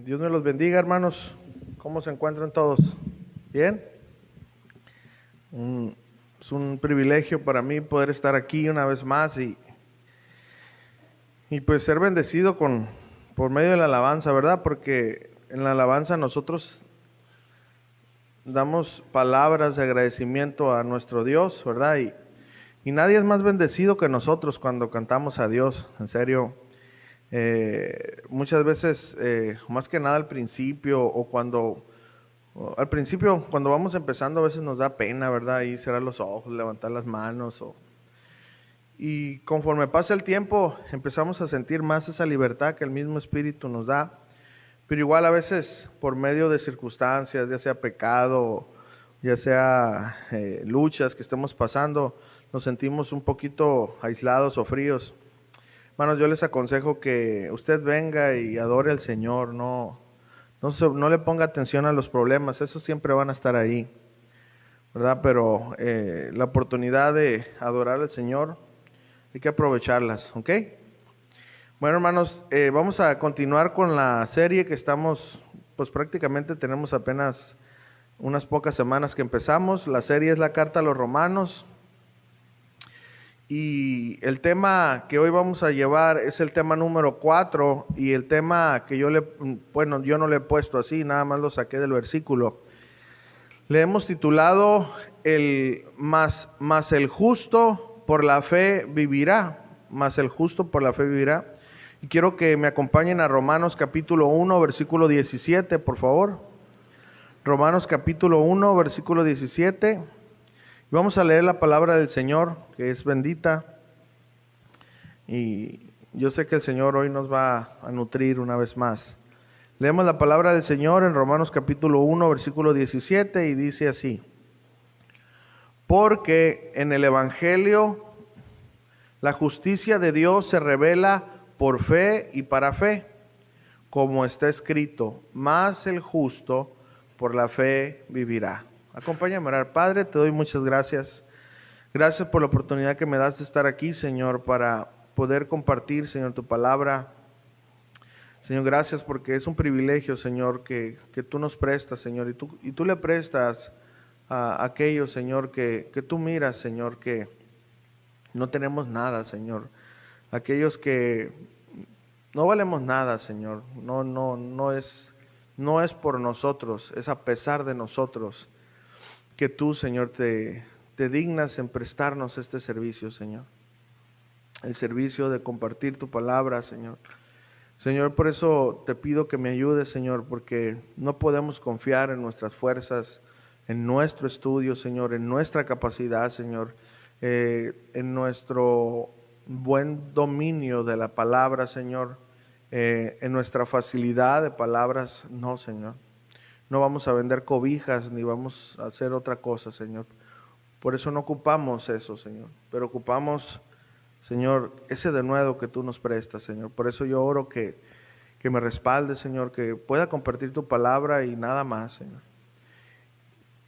Dios me los bendiga, hermanos. ¿Cómo se encuentran todos? ¿Bien? Es un privilegio para mí poder estar aquí una vez más y pues ser bendecido por medio de la alabanza, ¿verdad? Porque en la alabanza nosotros damos palabras de agradecimiento a nuestro Dios, ¿verdad? Y nadie es más bendecido que nosotros cuando cantamos a Dios, en serio. Muchas veces, más que nada al principio al principio, cuando vamos empezando, a veces nos da pena, ¿verdad? Y cerrar los ojos, levantar las manos. Y conforme pasa el tiempo, empezamos a sentir más esa libertad que el mismo Espíritu nos da. Pero igual a veces, por medio de circunstancias, ya sea pecado, ya sea luchas que estemos pasando, nos sentimos un poquito aislados o fríos. Hermanos, yo les aconsejo que usted venga y adore al Señor, no le ponga atención a los problemas, esos siempre van a estar ahí, ¿verdad? Pero la oportunidad de adorar al Señor hay que aprovecharlas, ¿ok? Bueno, hermanos, vamos a continuar con la serie que estamos, pues prácticamente tenemos apenas unas pocas semanas que empezamos. La serie es la Carta a los Romanos. Y el tema que hoy vamos a llevar es el tema número 4 y el tema que yo no le he puesto así, nada más lo saqué del versículo. Le hemos titulado más el justo por la fe vivirá, más el justo por la fe vivirá. Y quiero que me acompañen a Romanos capítulo 1, versículo 17, por favor. Romanos capítulo 1, versículo 17. Vamos a leer la palabra del Señor, que es bendita. Y yo sé que el Señor hoy nos va a nutrir una vez más. Leemos la palabra del Señor en Romanos capítulo 1, versículo 17, y dice así: porque en el Evangelio la justicia de Dios se revela por fe y para fe, como está escrito, mas el justo por la fe vivirá. Acompáñame a orar. Padre, te doy muchas gracias. Gracias por la oportunidad que me das de estar aquí, Señor, para poder compartir, Señor, tu palabra. Señor, gracias porque es un privilegio, Señor, que tú nos prestas, Señor, y tú le prestas a aquellos, Señor, que tú miras, Señor, que no tenemos nada, Señor. Aquellos que no valemos nada, Señor. No es por nosotros, es a pesar de nosotros que tú, Señor, te dignas en prestarnos este servicio, Señor. El servicio de compartir tu palabra, Señor. Señor, por eso te pido que me ayudes, Señor, porque no podemos confiar en nuestras fuerzas, en nuestro estudio, Señor, en nuestra capacidad, Señor, en nuestro buen dominio de la palabra, Señor, en nuestra facilidad de palabras. No, Señor. No vamos a vender cobijas ni vamos a hacer otra cosa, Señor. Por eso no ocupamos eso, Señor, pero ocupamos, Señor, ese denuedo que tú nos prestas, Señor. Por eso yo oro que me respaldes, Señor, que pueda compartir tu palabra y nada más, Señor.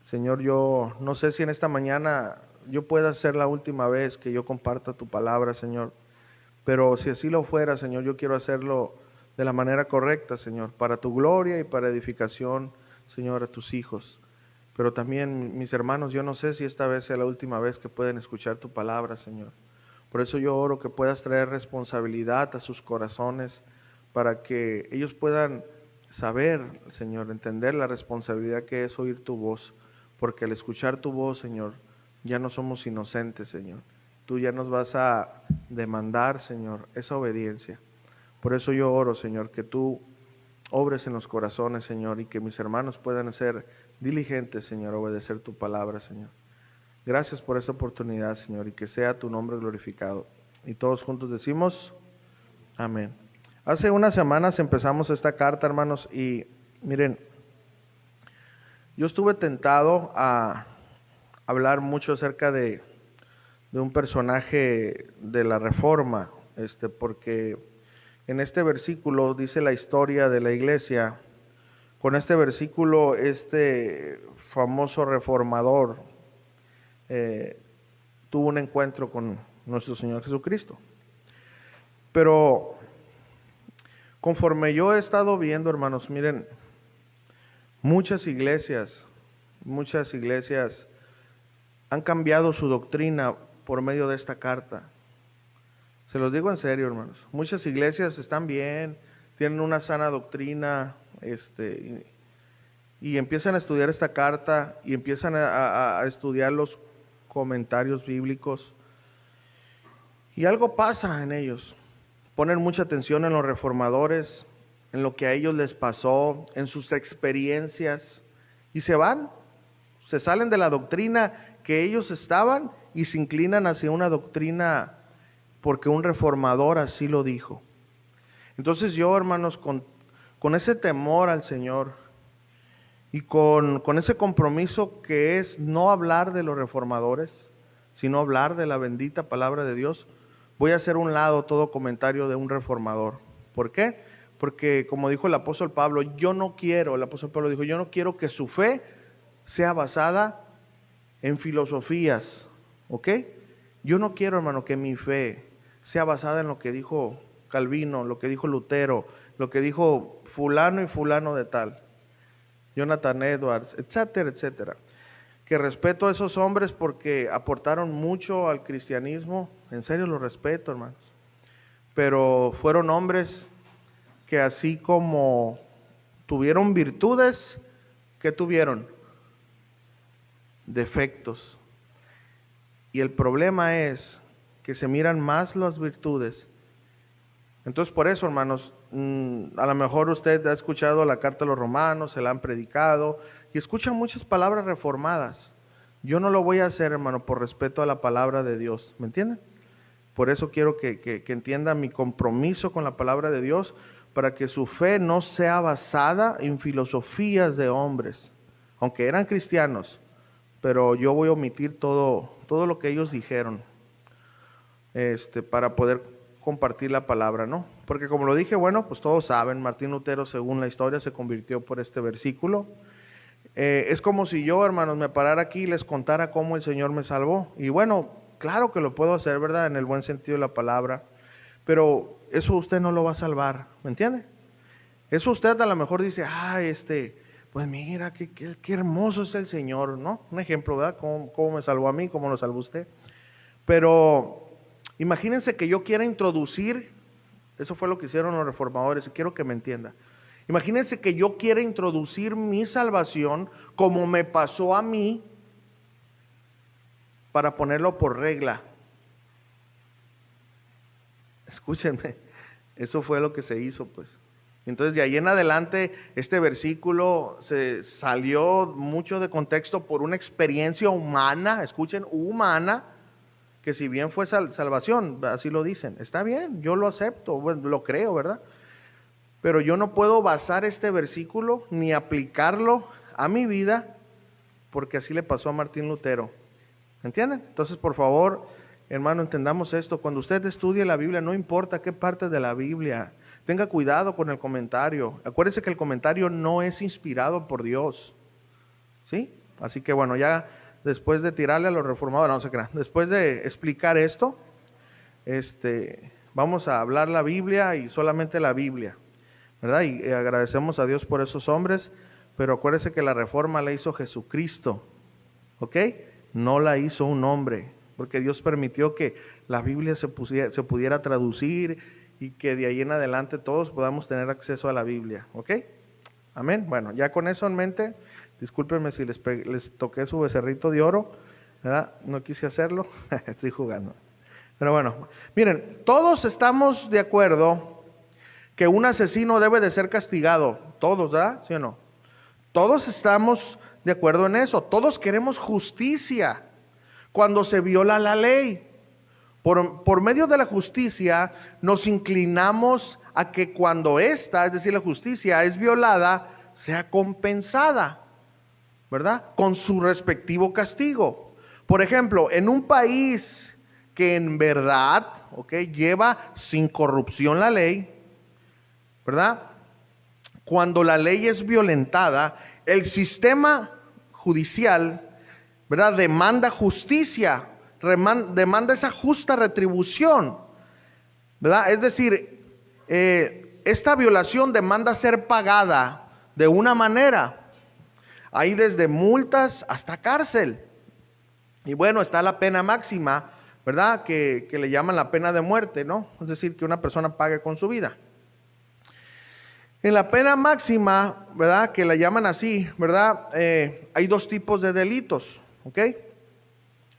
Señor, yo no sé si en esta mañana yo pueda ser la última vez que yo comparta tu palabra, Señor. Pero si así lo fuera, Señor, yo quiero hacerlo de la manera correcta, Señor, para tu gloria y para edificación, Señor, a tus hijos. Pero también, mis hermanos, yo no sé si esta vez sea la última vez que pueden escuchar tu palabra, Señor. Por eso yo oro que puedas traer responsabilidad a sus corazones para que ellos puedan saber, Señor, entender la responsabilidad que es oír tu voz. Porque al escuchar tu voz, Señor, ya no somos inocentes, Señor. Tú ya nos vas a demandar, Señor, esa obediencia. Por eso yo oro, Señor, que tú obres en los corazones, Señor, y que mis hermanos puedan ser diligentes, Señor, a obedecer tu palabra, Señor. Gracias por esta oportunidad, Señor, y que sea tu nombre glorificado. Y todos juntos decimos, amén. Hace unas semanas empezamos esta carta, hermanos, y miren, yo estuve tentado a hablar mucho acerca de un personaje de la Reforma, porque en este versículo dice la historia de la iglesia. Con este versículo, este famoso reformador tuvo un encuentro con nuestro Señor Jesucristo. Pero conforme yo he estado viendo, hermanos, miren, muchas iglesias han cambiado su doctrina por medio de esta carta. Se los digo en serio, hermanos. Muchas iglesias están bien, tienen una sana doctrina, y empiezan a estudiar esta carta y empiezan a estudiar los comentarios bíblicos. Y algo pasa en ellos. Ponen mucha atención en los reformadores, en lo que a ellos les pasó, en sus experiencias, y se salen de la doctrina que ellos estaban y se inclinan hacia una doctrina porque un reformador así lo dijo. Entonces yo, hermanos, con ese temor al Señor y con ese compromiso que es no hablar de los reformadores, sino hablar de la bendita palabra de Dios, voy a hacer a un lado todo comentario de un reformador. ¿Por qué? Porque como dijo el apóstol Pablo, yo no quiero que su fe sea basada en filosofías, ¿ok? Yo no quiero, hermano, que mi fe sea basada en lo que dijo Calvino, lo que dijo Lutero, lo que dijo fulano y fulano de tal, Jonathan Edwards, etcétera, etcétera. Que respeto a esos hombres porque aportaron mucho al cristianismo, en serio los respeto, hermanos. Pero fueron hombres que así como tuvieron virtudes, ¿qué tuvieron? Defectos. Y el problema es que se miran más las virtudes. Entonces por eso, hermanos, a lo mejor usted ha escuchado la carta a los romanos, se la han predicado y escucha muchas palabras reformadas. Yo no lo voy a hacer, hermano, por respeto a la palabra de Dios, ¿me entienden? Por eso quiero que entienda mi compromiso con la palabra de Dios, para que su fe no sea basada en filosofías de hombres, aunque eran cristianos, pero yo voy a omitir todo lo que ellos dijeron, para poder compartir la palabra, ¿no? Porque como lo dije, bueno, pues todos saben, Martín Lutero, según la historia, se convirtió por este versículo. Es como si yo, hermanos, me parara aquí y les contara cómo el Señor me salvó. Y bueno, claro que lo puedo hacer, ¿verdad? En el buen sentido de la palabra. Pero eso usted no lo va a salvar, ¿me entiende? Eso usted a lo mejor dice, pues mira, qué hermoso es el Señor, ¿no? Un ejemplo, ¿verdad? ¿Cómo me salvó a mí? ¿Cómo lo salvó usted? Pero imagínense que yo quiera introducir, eso fue lo que hicieron los reformadores, y quiero que me entienda. Imagínense que yo quiera introducir mi salvación como me pasó a mí, para ponerlo por regla. Escúchenme, eso fue lo que se hizo, pues. Entonces de ahí en adelante este versículo se salió mucho de contexto por una experiencia humana, escuchen, humana, que si bien fue salvación, así lo dicen, está bien, yo lo acepto, bueno, lo creo, ¿verdad? Pero yo no puedo basar este versículo ni aplicarlo a mi vida, porque así le pasó a Martín Lutero, ¿entienden? Entonces, por favor, hermano, entendamos esto. Cuando usted estudie la Biblia, no importa qué parte de la Biblia, tenga cuidado con el comentario. Acuérdese que el comentario no es inspirado por Dios, ¿sí? Así que bueno, ya después de tirarle a los reformadores, no se crean, después de explicar esto, vamos a hablar la Biblia y solamente la Biblia, ¿verdad? Y agradecemos a Dios por esos hombres, pero acuérdese que la reforma la hizo Jesucristo, ¿ok? No la hizo un hombre, porque Dios permitió que la Biblia se pudiera traducir y que de ahí en adelante todos podamos tener acceso a la Biblia, ¿ok? Amén. Bueno, ya con eso en mente, discúlpenme si les toqué su becerrito de oro, ¿verdad? No quise hacerlo, estoy jugando. Pero bueno, miren, todos estamos de acuerdo que un asesino debe de ser castigado, todos, ¿verdad? ¿Sí o no? Todos estamos de acuerdo en eso, todos queremos justicia cuando se viola la ley. Por medio de la justicia nos inclinamos a que cuando esta, es decir, la justicia es violada, sea compensada, ¿verdad? Con su respectivo castigo. Por ejemplo, en un país que en verdad, lleva sin corrupción la ley, ¿verdad? Cuando la ley es violentada, el sistema judicial, ¿verdad?, demanda justicia, demanda esa justa retribución, ¿verdad? Es decir, esta violación demanda ser pagada de una manera. Hay desde multas hasta cárcel. Y bueno, está la pena máxima, ¿verdad? Que le llaman la pena de muerte, ¿no? Es decir, que una persona pague con su vida. En la pena máxima, ¿verdad? Que la llaman así, ¿verdad? Hay dos tipos de delitos, ¿ok?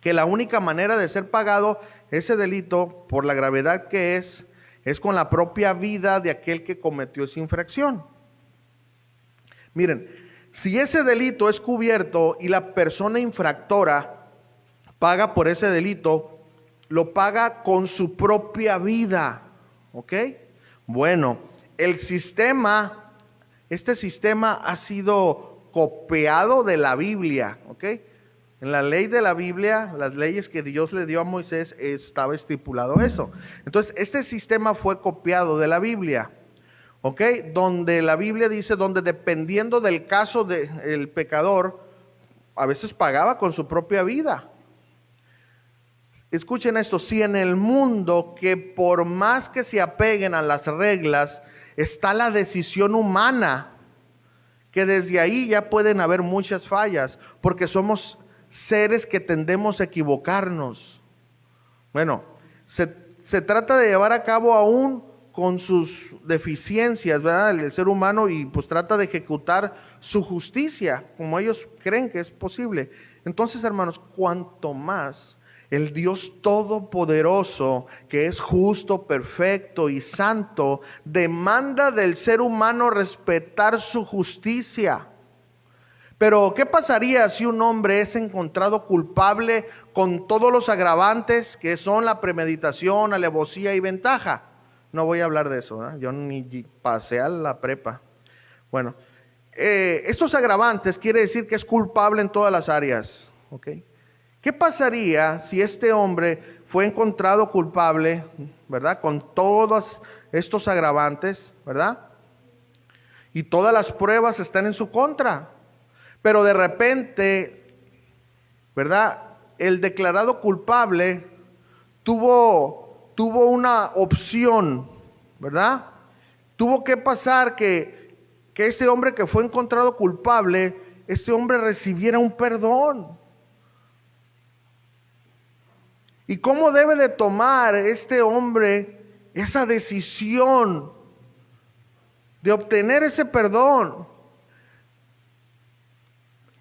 Que la única manera de ser pagado ese delito, por la gravedad que es con la propia vida de aquel que cometió esa infracción. Miren, si ese delito es cubierto y la persona infractora paga por ese delito, lo paga con su propia vida, ¿ok? Bueno, este sistema ha sido copiado de la Biblia, ¿ok? En la ley de la Biblia, las leyes que Dios le dio a Moisés, estaba estipulado eso. Entonces, este sistema fue copiado de la Biblia, ¿ok? Donde la Biblia dice, donde dependiendo del caso del pecador, a veces pagaba con su propia vida. Escuchen esto, si en el mundo, que por más que se apeguen a las reglas, está la decisión humana, que desde ahí ya pueden haber muchas fallas, porque somos seres que tendemos a equivocarnos. Bueno, se trata de llevar a cabo aún con sus deficiencias, ¿verdad? El ser humano, y pues trata de ejecutar su justicia como ellos creen que es posible. Entonces, hermanos, cuanto más el Dios Todopoderoso, que es justo, perfecto y santo, demanda del ser humano respetar su justicia. Pero, ¿qué pasaría si un hombre es encontrado culpable con todos los agravantes que son la premeditación, alevosía y ventaja? No voy a hablar de eso, ¿eh? Yo ni pasé a la prepa. Bueno, estos agravantes quiere decir que es culpable en todas las áreas, ¿ok? ¿Qué pasaría si este hombre fue encontrado culpable, ¿verdad? Con todos estos agravantes, ¿verdad? Y todas las pruebas están en su contra. Pero de repente, ¿verdad? El declarado culpable tuvo una opción, ¿verdad? Tuvo que pasar que este hombre que fue encontrado culpable, este hombre recibiera un perdón. ¿Y cómo debe de tomar este hombre esa decisión de obtener ese perdón?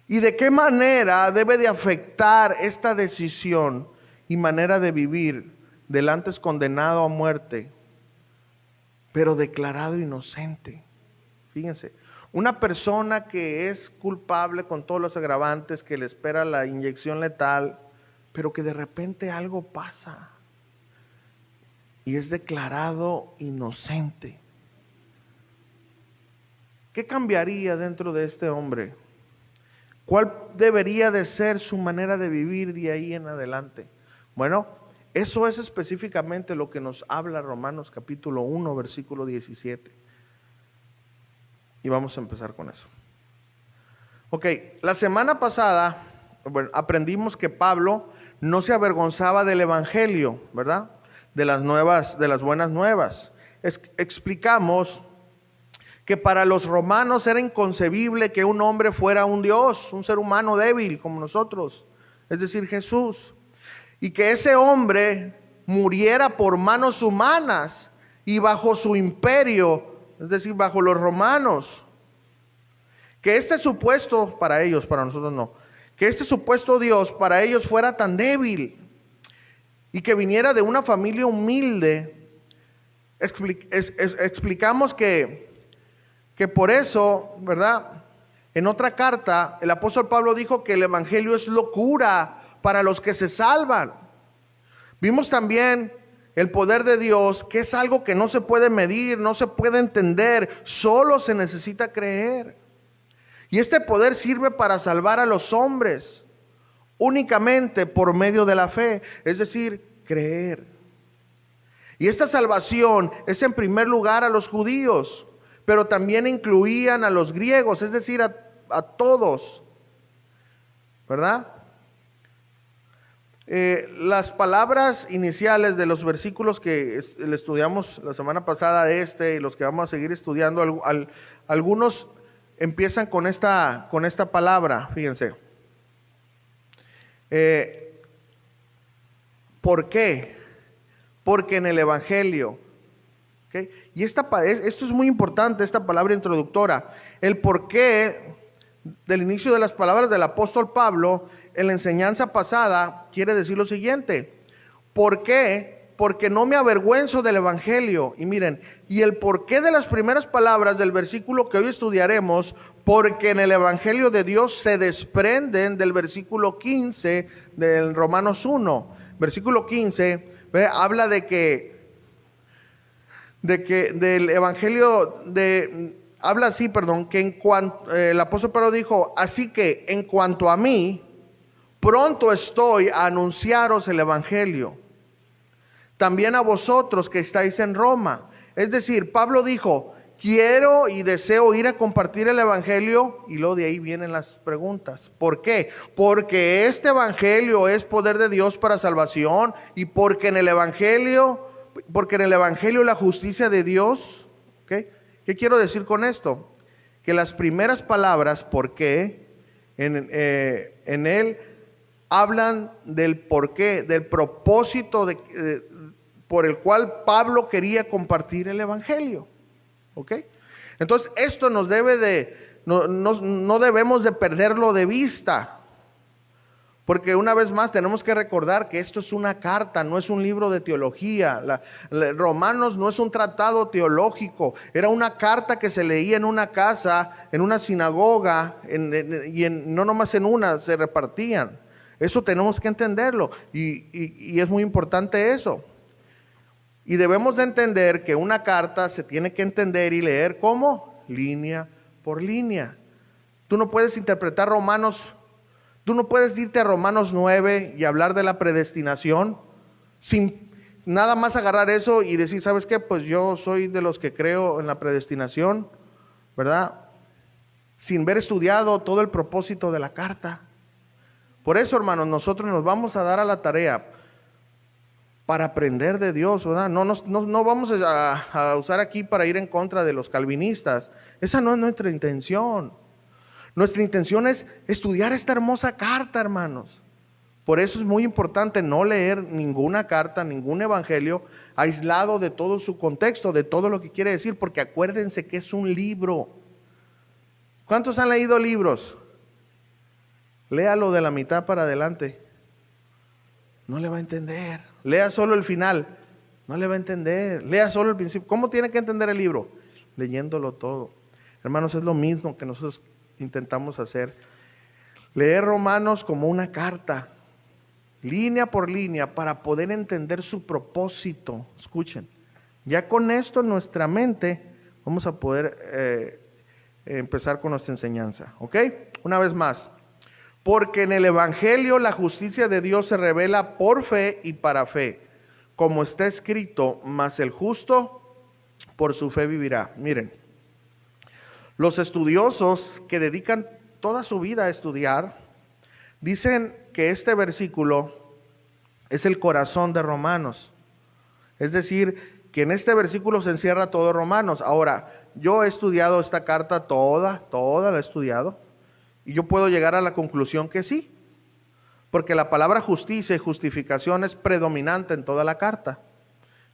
¿Y de qué manera debe de afectar esta decisión y manera de vivir del antes condenado a muerte, pero declarado inocente? Fíjense, una persona que es culpable con todos los agravantes, que le espera la inyección letal, pero que de repente algo pasa y es declarado inocente. ¿Qué cambiaría dentro de este hombre? ¿Cuál debería de ser su manera de vivir de ahí en adelante? Bueno, eso es específicamente lo que nos habla Romanos capítulo 1, versículo 17. Y vamos a empezar con eso. Ok, la semana pasada, bueno, aprendimos que Pablo no se avergonzaba del evangelio, ¿verdad? De las buenas nuevas. Explicamos que para los romanos era inconcebible que un hombre fuera un Dios, un ser humano débil como nosotros, es decir, Jesús, y que ese hombre muriera por manos humanas y bajo su imperio, es decir, bajo los romanos. Que este supuesto, para ellos, para nosotros no, que este supuesto Dios para ellos fuera tan débil y que viniera de una familia humilde. Explicamos que por eso, ¿verdad? En otra carta, el apóstol Pablo dijo que el evangelio es locura para los que se salvan. Vimos también el poder de Dios, que es algo que no se puede medir, no se puede entender, solo se necesita creer. Y este poder sirve para salvar a los hombres únicamente por medio de la fe, es decir, creer. Y esta salvación es en primer lugar a los judíos, pero también incluían a los griegos, es decir, a todos, ¿verdad? Las palabras iniciales de los versículos que le estudiamos la semana pasada y los que vamos a seguir estudiando, algunos empiezan con esta palabra, fíjense. ¿Por qué? Porque en el Evangelio, ¿okay? Y esto es muy importante, esta palabra introductora. El por qué del inicio de las palabras del apóstol Pablo en la enseñanza pasada quiere decir lo siguiente: ¿por qué? Porque no me avergüenzo del Evangelio. Y miren, y el porqué de las primeras palabras del versículo que hoy estudiaremos, porque en el Evangelio de Dios se desprenden del versículo 15 del Romanos 1. Versículo 15, habla de que del Evangelio habla así, que en cuanto, el apóstol Pablo dijo, así que en cuanto a mí, pronto estoy a anunciaros el Evangelio, también a vosotros que estáis en Roma. Es decir, Pablo dijo, quiero y deseo ir a compartir el Evangelio, y luego de ahí vienen las preguntas. ¿Por qué? Porque este Evangelio es poder de Dios para salvación, y porque en el Evangelio la justicia de Dios, ¿okay? ¿Qué quiero decir con esto? Que las primeras palabras, ¿por qué?, en él hablan del porqué, del propósito por el cual Pablo quería compartir el Evangelio. ¿Ok? Entonces esto nos no debemos de perderlo de vista. Porque una vez más tenemos que recordar que esto es una carta, no es un libro de teología. Romanos no es un tratado teológico, era una carta que se leía en una casa, en una sinagoga, no nomás en una, se repartían. Eso tenemos que entenderlo, y es muy importante eso. Y debemos de entender que una carta se tiene que entender y leer como línea por línea. Tú no puedes interpretar Romanos. Tú no puedes irte a Romanos 9 y hablar de la predestinación sin nada más agarrar eso y decir, ¿sabes qué? Pues yo soy de los que creo en la predestinación, ¿verdad? Sin haber estudiado todo el propósito de la carta. Por eso, hermanos, nosotros nos vamos a dar a la tarea para aprender de Dios, ¿verdad? No vamos a usar aquí para ir en contra de los calvinistas. Esa no es nuestra intención. Nuestra intención es estudiar esta hermosa carta, hermanos. Por eso es muy importante no leer ninguna carta, ningún evangelio aislado de todo su contexto, de todo lo que quiere decir, porque acuérdense que es un libro. ¿Cuántos han leído libros? Léalo de la mitad para adelante. No le va a entender. Lea solo el final. No le va a entender. Lea solo el principio. ¿Cómo tiene que entender el libro? Leyéndolo todo. Hermanos, es lo mismo que nosotros intentamos hacer. Leer Romanos como una carta, línea por línea, para poder entender su propósito. Escuchen, ya con esto en nuestra mente vamos a poder empezar con nuestra enseñanza. ¿Ok? Una vez más. Porque en el Evangelio la justicia de Dios se revela por fe y para fe, como está escrito, mas el justo por su fe vivirá. Miren, los estudiosos que dedican toda su vida a estudiar, dicen que este versículo es el corazón de Romanos. Es decir, que en este versículo se encierra todo Romanos. Ahora, yo he estudiado esta carta toda la he estudiado, y yo puedo llegar a la conclusión que sí, porque la palabra justicia y justificación es predominante en toda la carta.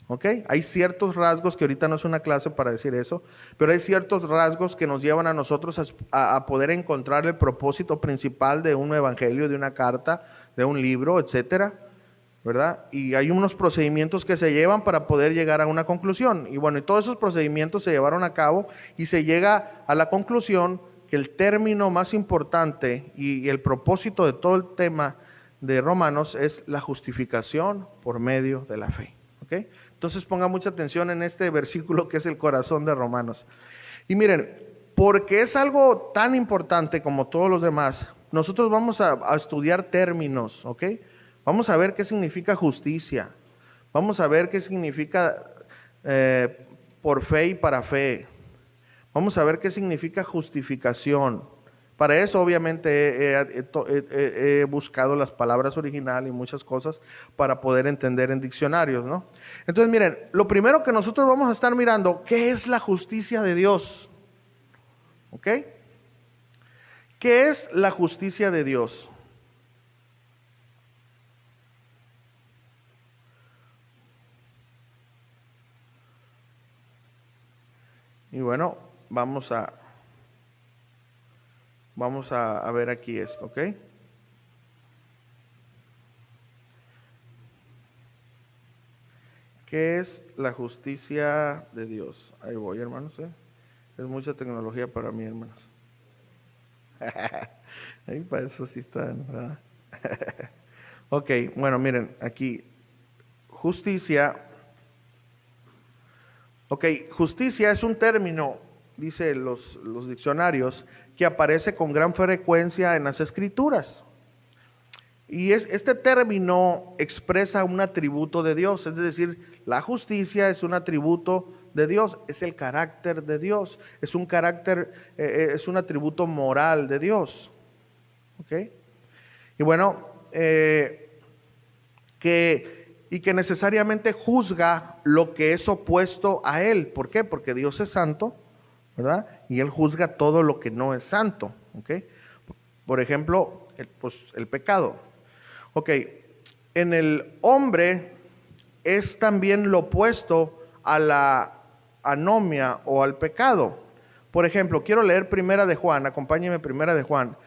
¿Ok? Hay ciertos rasgos, que ahorita no es una clase para decir eso, pero hay ciertos rasgos que nos llevan a nosotros a poder encontrar el propósito principal de un evangelio, de una carta, de un libro, etcétera, ¿verdad? Y hay unos procedimientos que se llevan para poder llegar a una conclusión. Y bueno, y todos esos procedimientos se llevaron a cabo y se llega a la conclusión que el término más importante y el propósito de todo el tema de Romanos es la justificación por medio de la fe. ¿Ok? Entonces ponga mucha atención en este versículo que es el corazón de Romanos. Y miren, porque es algo tan importante como todos los demás, nosotros vamos a estudiar términos, ¿ok? Vamos a ver qué significa justicia. Vamos a ver qué significa por fe y para fe. Vamos a ver qué significa justificación. Para eso obviamente he buscado las palabras originales y muchas cosas para poder entender en diccionarios, ¿no? Entonces miren, lo primero que nosotros vamos a estar mirando, ¿qué es la justicia de Dios? ¿Ok? ¿Qué es la justicia de Dios? Y bueno, vamos a ver aquí esto, ¿ok? ¿Qué es la justicia de Dios? Ahí voy, hermanos, ¿eh? Es mucha tecnología para mí, hermanos. Ahí para eso sí están, ¿verdad? Ok, bueno, miren, aquí, justicia. Ok, justicia es un término, dice los diccionarios, que aparece con gran frecuencia en las escrituras. Y este término expresa un atributo de Dios, es decir, la justicia es un atributo de Dios, es el carácter de Dios, es un carácter, es un atributo moral de Dios. ¿Ok? Y bueno, que necesariamente juzga lo que es opuesto a Él. ¿Por qué? Porque Dios es santo, ¿verdad? Y Él juzga todo lo que no es santo. ¿Ok? Por ejemplo, el pecado. Ok, en el hombre es también lo opuesto a la anomia o al pecado. Por ejemplo, quiero leer Primera de Juan, acompáñeme Primera de Juan,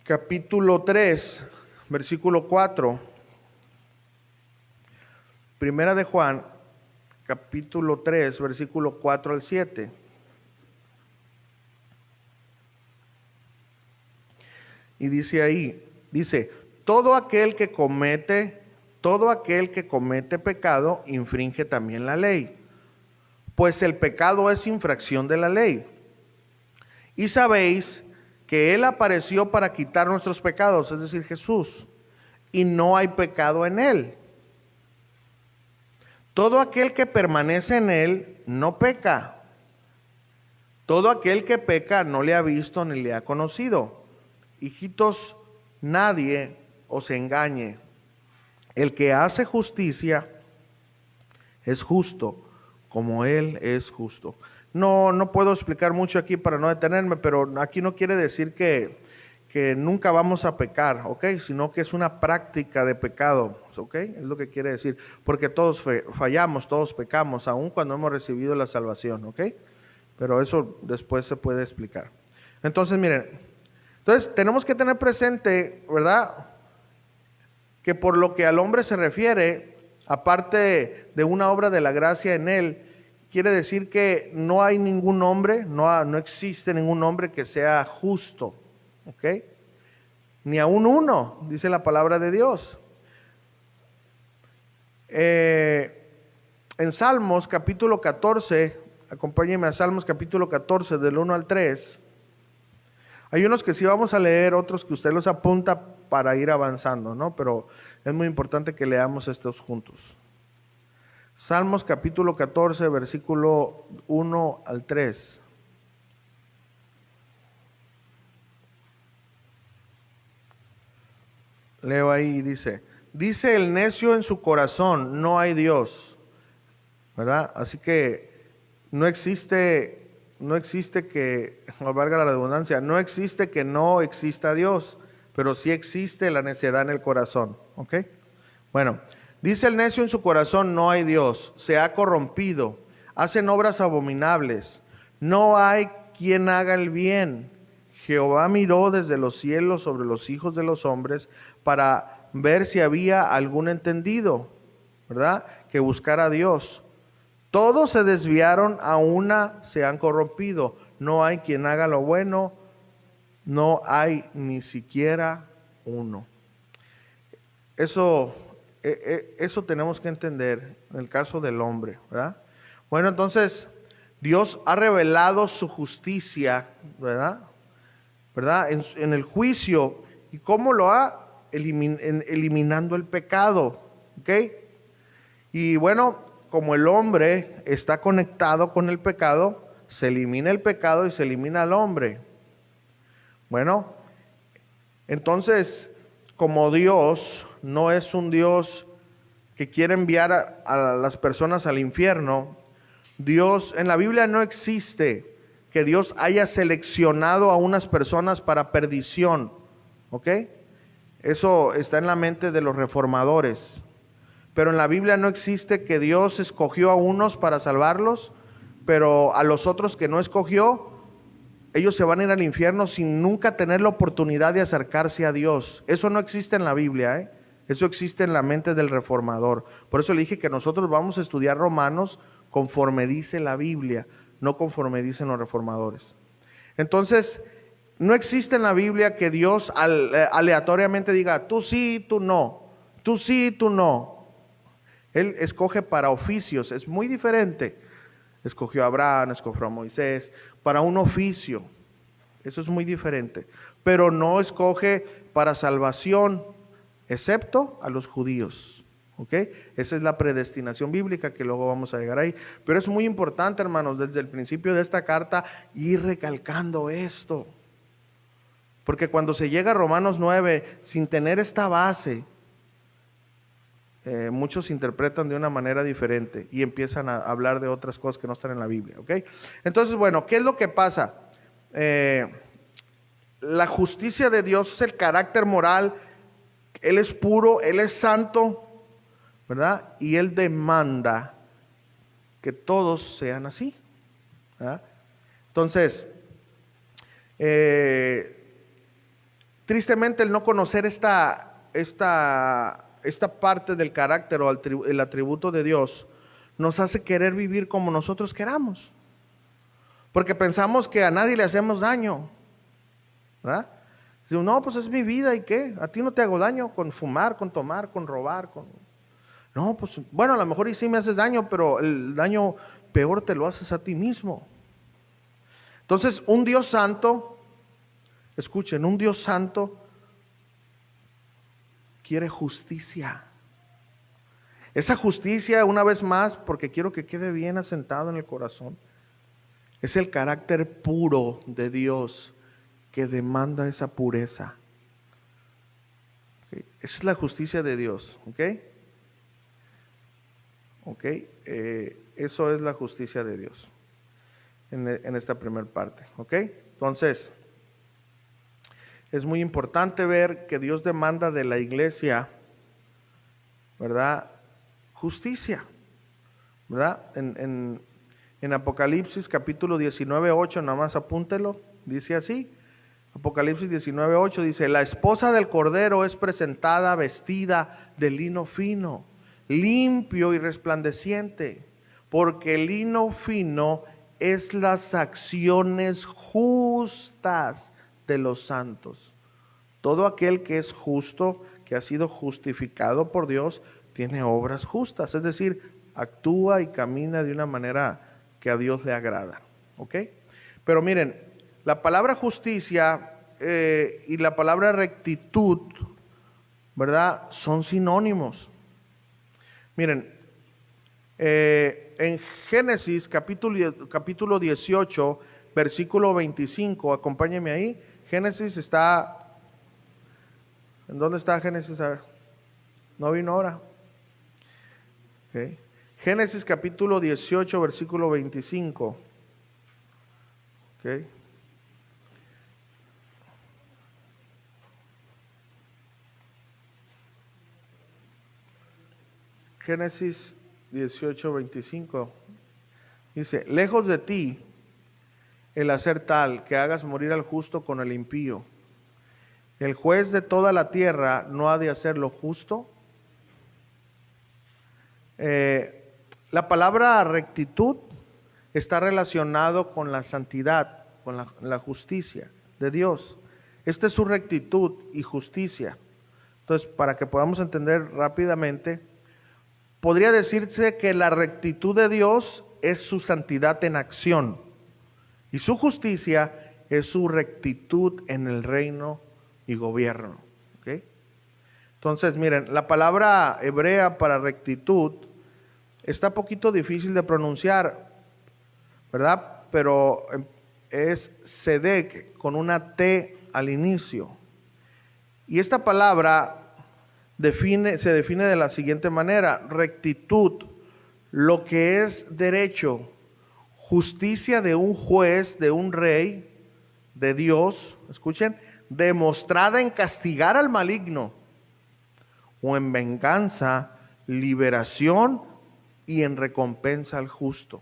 capítulo 3, versículo 4. Primera de Juan, capítulo 3, versículo 4 al 7. Y dice ahí, dice, todo aquel que comete pecado infringe también la ley, pues el pecado es infracción de la ley. Y sabéis que Él apareció para quitar nuestros pecados, es decir, Jesús, y no hay pecado en Él. Todo aquel que permanece en Él no peca. Todo aquel que peca no le ha visto ni le ha conocido. Hijitos, nadie os engañe. El que hace justicia es justo, como Él es justo. No puedo explicar mucho aquí para no detenerme, pero aquí no quiere decir que nunca vamos a pecar, ¿ok? Sino que es una práctica de pecado, ¿ok? Es lo que quiere decir, porque todos fallamos, todos pecamos, aun cuando hemos recibido la salvación, ¿ok? Pero eso después se puede explicar. Entonces, miren, tenemos que tener presente, ¿verdad?, que por lo que al hombre se refiere, aparte de una obra de la gracia en él, quiere decir que no hay ningún hombre, no existe ningún hombre que sea justo, ¿ok? Ni aún uno, dice la palabra de Dios. En Salmos capítulo 14, acompáñenme a Salmos capítulo 14 del 1 al 3. Hay unos que sí vamos a leer, otros que usted los apunta para ir avanzando, ¿no? Pero es muy importante que leamos estos juntos. Salmos capítulo 14, versículo 1 al 3. Leo ahí y dice el necio en su corazón, no hay Dios, ¿verdad? Así que no existe que, no valga la redundancia, no existe que no exista Dios, pero sí existe la necedad en el corazón, ¿ok? Bueno, dice el necio en su corazón, no hay Dios, se ha corrompido, hacen obras abominables, no hay quien haga el bien. Jehová miró desde los cielos sobre los hijos de los hombres para ver si había algún entendido, ¿verdad?, que buscara a Dios. Todos se desviaron, a una se han corrompido. No hay quien haga lo bueno, no hay ni siquiera uno. Eso tenemos que entender en el caso del hombre, ¿verdad? Bueno, entonces, Dios ha revelado su justicia, ¿verdad? En el juicio. ¿Y cómo lo ha? Eliminando el pecado, ¿ok? Y bueno, como el hombre está conectado con el pecado, se elimina el pecado y se elimina al hombre. Bueno, entonces, como Dios no es un Dios que quiere enviar a las personas al infierno, Dios, en la Biblia no existe que Dios haya seleccionado a unas personas para perdición, ¿ok? Eso está en la mente de los reformadores. Pero en la Biblia no existe que Dios escogió a unos para salvarlos, pero a los otros que no escogió, ellos se van a ir al infierno sin nunca tener la oportunidad de acercarse a Dios. Eso no existe en la Biblia, ¿eh? Eso existe en la mente del reformador. Por eso le dije que nosotros vamos a estudiar Romanos conforme dice la Biblia, no conforme dicen los reformadores. Entonces, no existe en la Biblia que Dios aleatoriamente diga, tú sí, tú no, tú sí, tú no. Él escoge para oficios, es muy diferente. Escogió a Abraham, escogió a Moisés, para un oficio. Eso es muy diferente. Pero no escoge para salvación, excepto a los judíos. ¿Ok? Esa es la predestinación bíblica, que luego vamos a llegar ahí. Pero es muy importante, hermanos, desde el principio de esta carta, ir recalcando esto. Porque cuando se llega a Romanos 9, sin tener esta base, muchos interpretan de una manera diferente y empiezan a hablar de otras cosas que no están en la Biblia, ¿ok? Entonces, bueno, ¿qué es lo que pasa? La justicia de Dios es el carácter moral. Él es puro, Él es santo, ¿verdad? Y Él demanda que todos sean así, ¿verdad? Entonces, tristemente el no conocer esta parte del carácter o el atributo de Dios nos hace querer vivir como nosotros queramos, porque pensamos que a nadie le hacemos daño, ¿verdad? Digo, no, pues es mi vida, ¿y qué? A ti no te hago daño con fumar, con tomar, con robar, no, pues bueno, a lo mejor y sí me haces daño, pero el daño peor te lo haces a ti mismo. Entonces, un Dios santo, escuchen, un Dios santo quiere justicia. Esa justicia, una vez más, porque quiero que quede bien asentado en el corazón, es el carácter puro de Dios que demanda esa pureza. ¿Okay? Esa es la justicia de Dios, ¿ok? ¿Ok? Eso es la justicia de Dios en esta primera parte, ¿ok? Entonces, es muy importante ver que Dios demanda de la iglesia, ¿verdad? Justicia, ¿verdad? En Apocalipsis capítulo 19:8, nada más apúntelo, dice así. Apocalipsis 19:8 dice, la esposa del Cordero es presentada vestida de lino fino, limpio y resplandeciente, porque el lino fino es las acciones justas de los santos. Todo aquel que es justo, que ha sido justificado por Dios, tiene obras justas, es decir, actúa y camina de una manera que a Dios le agrada, ¿ok? Pero miren, la palabra justicia y la palabra rectitud, ¿verdad? Son sinónimos. Miren, en Génesis capítulo 18, versículo 25, acompáñenme ahí. Génesis está, ¿en dónde está Génesis? A ver, no vino ahora. Okay. Génesis capítulo 18, versículo 25. Okay. Génesis 18, 25. Dice, lejos de ti el hacer tal que hagas morir al justo con el impío. El juez de toda la tierra no ha de hacer lo justo. La palabra rectitud está relacionado con la santidad, con la justicia de Dios. Esta es su rectitud y justicia. Entonces, para que podamos entender rápidamente, podría decirse que la rectitud de Dios es su santidad en acción y su justicia es su rectitud en el reino y gobierno. ¿Okay? Entonces, miren, la palabra hebrea para rectitud está poquito difícil de pronunciar, ¿verdad? Pero es tzedek con una T al inicio. Y esta palabra se define de la siguiente manera: rectitud, lo que es derecho, justicia de un juez, de un rey, de Dios, escuchen, demostrada en castigar al maligno, o en venganza, liberación y en recompensa al justo.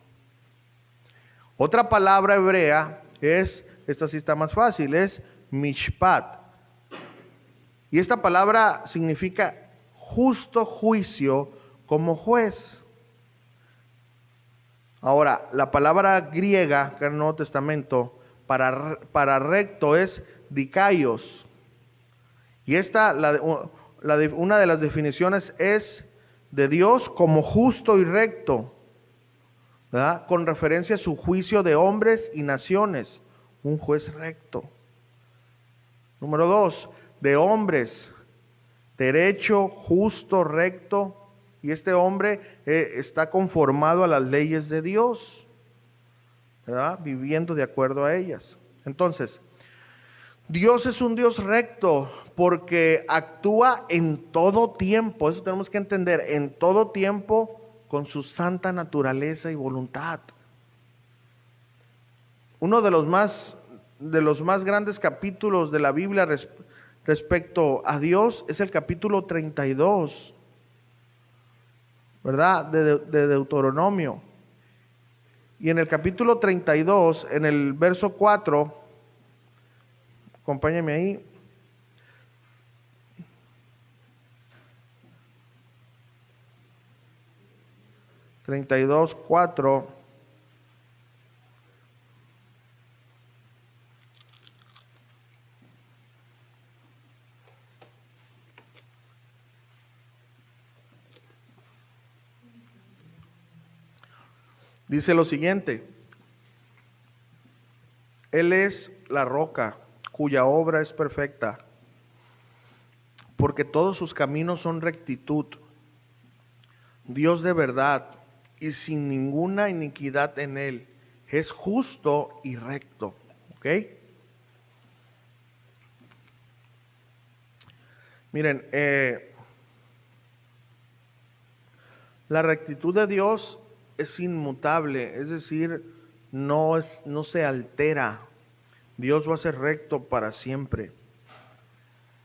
Otra palabra hebrea es, esta sí está más fácil, es mishpat. Y esta palabra significa justo juicio como juez. Ahora, la palabra griega que en el Nuevo Testamento para recto es dikaios. Y esta, una de las definiciones es de Dios como justo y recto, ¿verdad? Con referencia a su juicio de hombres y naciones, un juez recto. Número 2, de hombres, derecho, justo, recto, y este hombre está conformado a las leyes de Dios, ¿verdad? Viviendo de acuerdo a ellas. Entonces, Dios es un Dios recto porque actúa en todo tiempo, eso tenemos que entender, en todo tiempo con su santa naturaleza y voluntad. Uno de los más grandes capítulos de la Biblia respecto a Dios es el capítulo 32, ¿verdad? De Deuteronomio. Y en el capítulo 32, en el verso 4, acompáñenme ahí. (32:4) dice lo siguiente: Él es la roca cuya obra es perfecta, porque todos sus caminos son rectitud, Dios de verdad y sin ninguna iniquidad en él, es justo y recto. ¿Ok? Miren, la rectitud de Dios es inmutable, es decir, no se altera. Dios va a ser recto para siempre.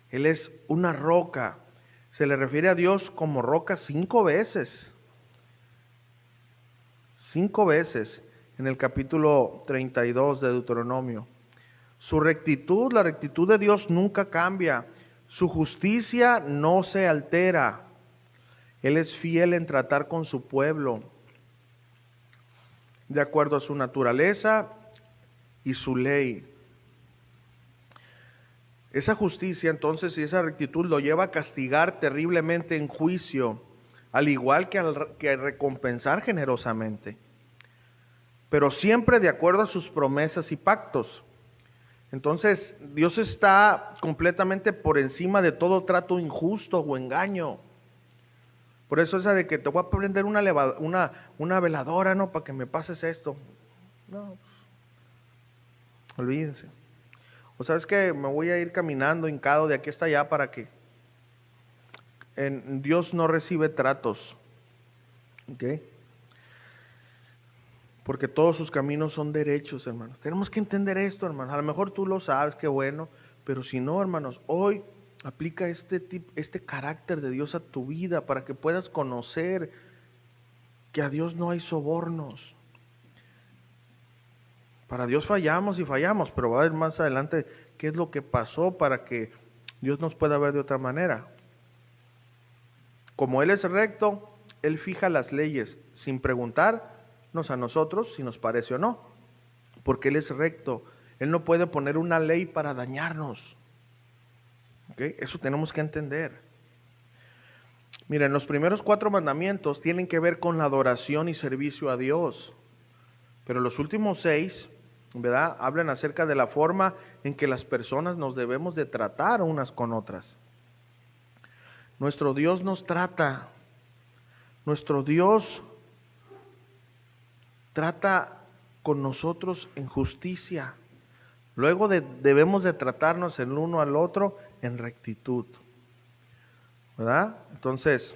Él es una roca. Se le refiere a Dios como roca 5 veces. 5 veces en el capítulo 32 de Deuteronomio. Su rectitud, la rectitud de Dios nunca cambia. Su justicia no se altera. Él es fiel en tratar con su pueblo de acuerdo a su naturaleza y su ley. Esa justicia entonces y esa rectitud lo lleva a castigar terriblemente en juicio, al igual que a recompensar generosamente, pero siempre de acuerdo a sus promesas y pactos. Entonces Dios está completamente por encima de todo trato injusto o engaño. Por eso esa de que te voy a prender una veladora, ¿no? Para que me pases esto. No, olvídense. O sabes que me voy a ir caminando hincado de aquí hasta allá para que Dios no recibe tratos. ¿Ok? Porque todos sus caminos son derechos, hermanos. Tenemos que entender esto, hermanos. A lo mejor tú lo sabes, qué bueno. Pero si no, hermanos, hoy aplica este carácter de Dios a tu vida para que puedas conocer que a Dios no hay sobornos. Para Dios fallamos y fallamos, pero va a ver más adelante qué es lo que pasó para que Dios nos pueda ver de otra manera. Como Él es recto, Él fija las leyes sin preguntarnos a nosotros si nos parece o no, porque Él es recto. Él no puede poner una ley para dañarnos. ¿Okay? Eso tenemos que entender. Miren, los primeros 4 mandamientos tienen que ver con la adoración y servicio a Dios, pero los últimos 6, ¿verdad?, hablan acerca de la forma en que las personas nos debemos de tratar unas con otras. Nuestro Dios nos trata. Nuestro Dios trata con nosotros en justicia. Luego debemos de tratarnos el uno al otro en rectitud, ¿verdad? Entonces,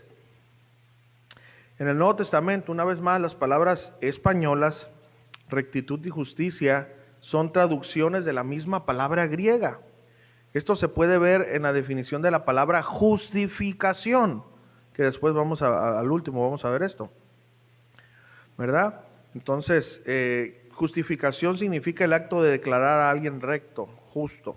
en el Nuevo Testamento, una vez más, las palabras españolas, rectitud y justicia, son traducciones de la misma palabra griega. Esto se puede ver en la definición de la palabra justificación, que después al último vamos a ver esto, ¿verdad? Entonces, justificación significa el acto de declarar a alguien recto, justo.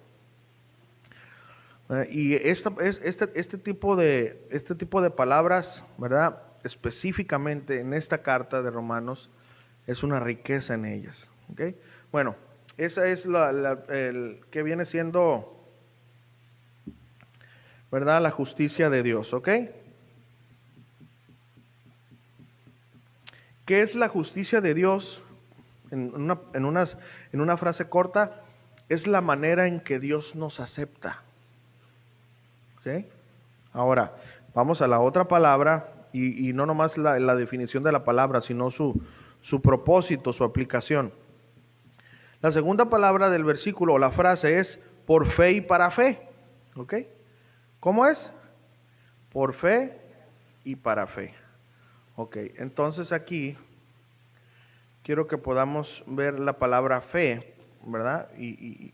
Y este tipo de palabras, ¿verdad? Específicamente en esta carta de Romanos, es una riqueza en ellas. ¿Okay? Bueno, esa es el que viene siendo, ¿verdad? La justicia de Dios. ¿Ok? ¿Qué es la justicia de Dios? En una frase corta, es la manera en que Dios nos acepta. ¿Ok? Ahora, vamos a la otra palabra, y no nomás la definición de la palabra, sino su propósito, su aplicación. La segunda palabra del versículo, o la frase, es por fe y para fe. ¿Ok? ¿Cómo es? Por fe y para fe. Ok, entonces aquí quiero que podamos ver la palabra fe, ¿verdad? Y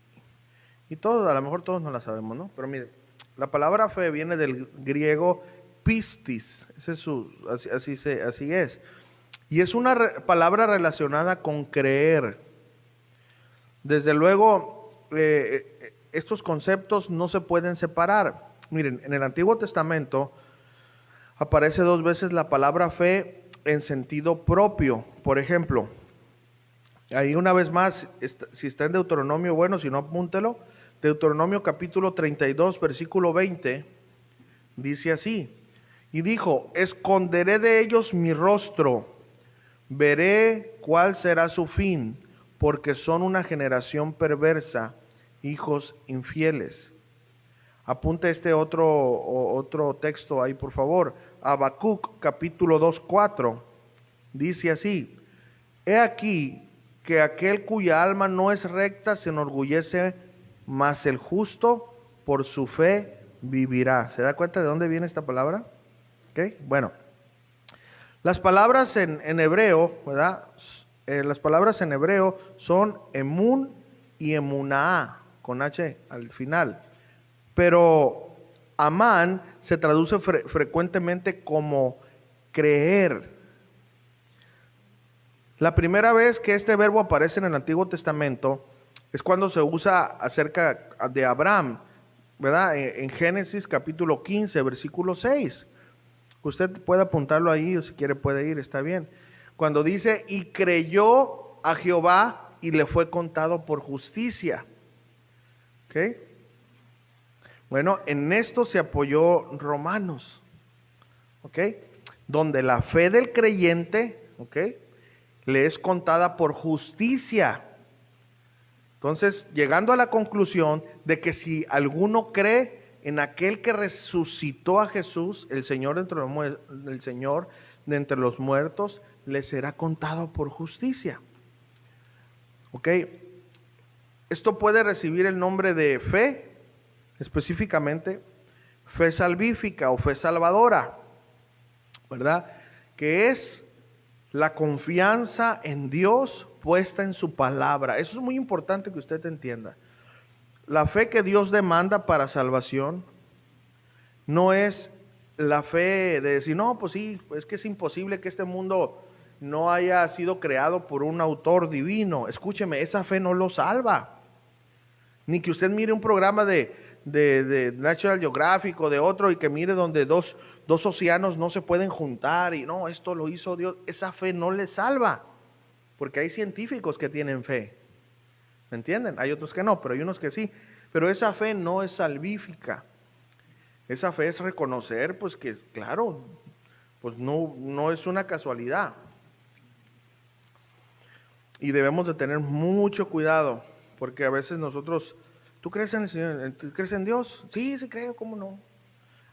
todos, a lo mejor todos no la sabemos, ¿no? Pero mire, la palabra fe viene del griego pistis, ese es así es. Y es una palabra relacionada con creer. Desde luego, estos conceptos no se pueden separar. Miren, en el Antiguo Testamento aparece 2 veces la palabra fe en sentido propio. Por ejemplo, ahí una vez más, si está en Deuteronomio, bueno, si no, apúntelo. Deuteronomio capítulo 32, versículo 20, dice así: y dijo, esconderé de ellos mi rostro, veré cuál será su fin, porque son una generación perversa, hijos infieles. Apunte este otro texto ahí, por favor. Habacuc capítulo 2, 4, dice así: he aquí que aquel cuya alma no es recta se enorgullece, mas el justo por su fe vivirá. ¿Se da cuenta de dónde viene esta palabra? ¿Okay? Bueno, las palabras en hebreo, ¿verdad? Las palabras en hebreo son emun y emuná, con H al final. Pero amán se traduce frecuentemente como creer. La primera vez que este verbo aparece en el Antiguo Testamento es cuando se usa acerca de Abraham, ¿verdad? En Génesis capítulo 15, versículo 6. Usted puede apuntarlo ahí, o si quiere puede ir, está bien. Cuando dice, y creyó a Jehová y le fue contado por justicia. ¿Ok? Bueno, en esto se apoyó Romanos. ¿Ok? Donde la fe del creyente, ¿ok?, le es contada por justicia. Entonces, llegando a la conclusión de que si alguno cree en aquel que resucitó a Jesús, el Señor de entre los muertos, le será contado por justicia. ¿Ok? Esto puede recibir el nombre de fe, específicamente fe salvífica o fe salvadora, ¿verdad? Que es la confianza en Dios puesta en su palabra. Eso es muy importante que usted entienda. La fe que Dios demanda para salvación no es la fe de decir, no, pues sí, es que es imposible que este mundo no haya sido creado por un autor divino. Escúcheme, esa fe no lo salva. Ni que usted mire un programa de National Geographic o de otro y que mire donde dos océanos no se pueden juntar y no, esto lo hizo Dios. Esa fe no le salva, porque hay científicos que tienen fe, ¿me entienden? Hay otros que no, pero hay unos que sí. Pero esa fe no es salvífica. Esa fe es reconocer, pues que claro, pues no es una casualidad. Y debemos de tener mucho cuidado, porque a veces nosotros, ¿tú crees en el Señor? ¿Tú crees en Dios? Sí, sí creo, ¿cómo no?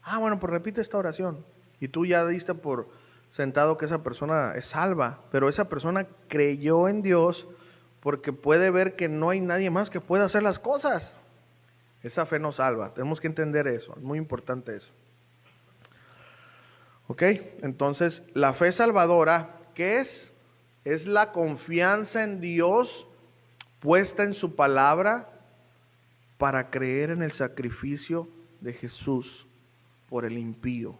Ah, bueno, pues repite esta oración. Y tú ya diste por sentado que esa persona es salva, pero esa persona creyó en Dios porque puede ver que no hay nadie más que pueda hacer las cosas. Esa fe nos salva. Tenemos que entender eso. Es muy importante eso. ¿Ok? Entonces, la fe salvadora, ¿qué es? Es la confianza en Dios puesta en su palabra para creer en el sacrificio de Jesús por el impío.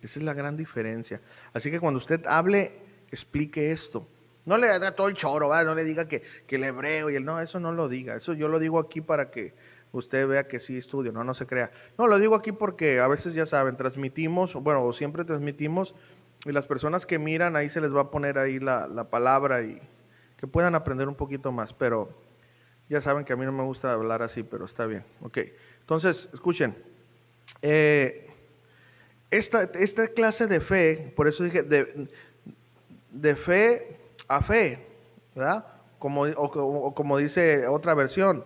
Esa es la gran diferencia. Así que cuando usted hable, explique esto. No le haga todo el choro, ¿verdad? No le diga que el hebreo y el no, eso no lo diga. Eso yo lo digo aquí para que usted vea que sí estudio, no se crea. No, lo digo aquí porque a veces ya saben, transmitimos, bueno, o siempre transmitimos, y las personas que miran, ahí se les va a poner ahí la palabra y que puedan aprender un poquito más. Pero ya saben que a mí no me gusta hablar así, pero está bien. Ok, entonces, escuchen. Esta clase de fe, por eso dije, de fe a fe, ¿verdad? Como dice otra versión,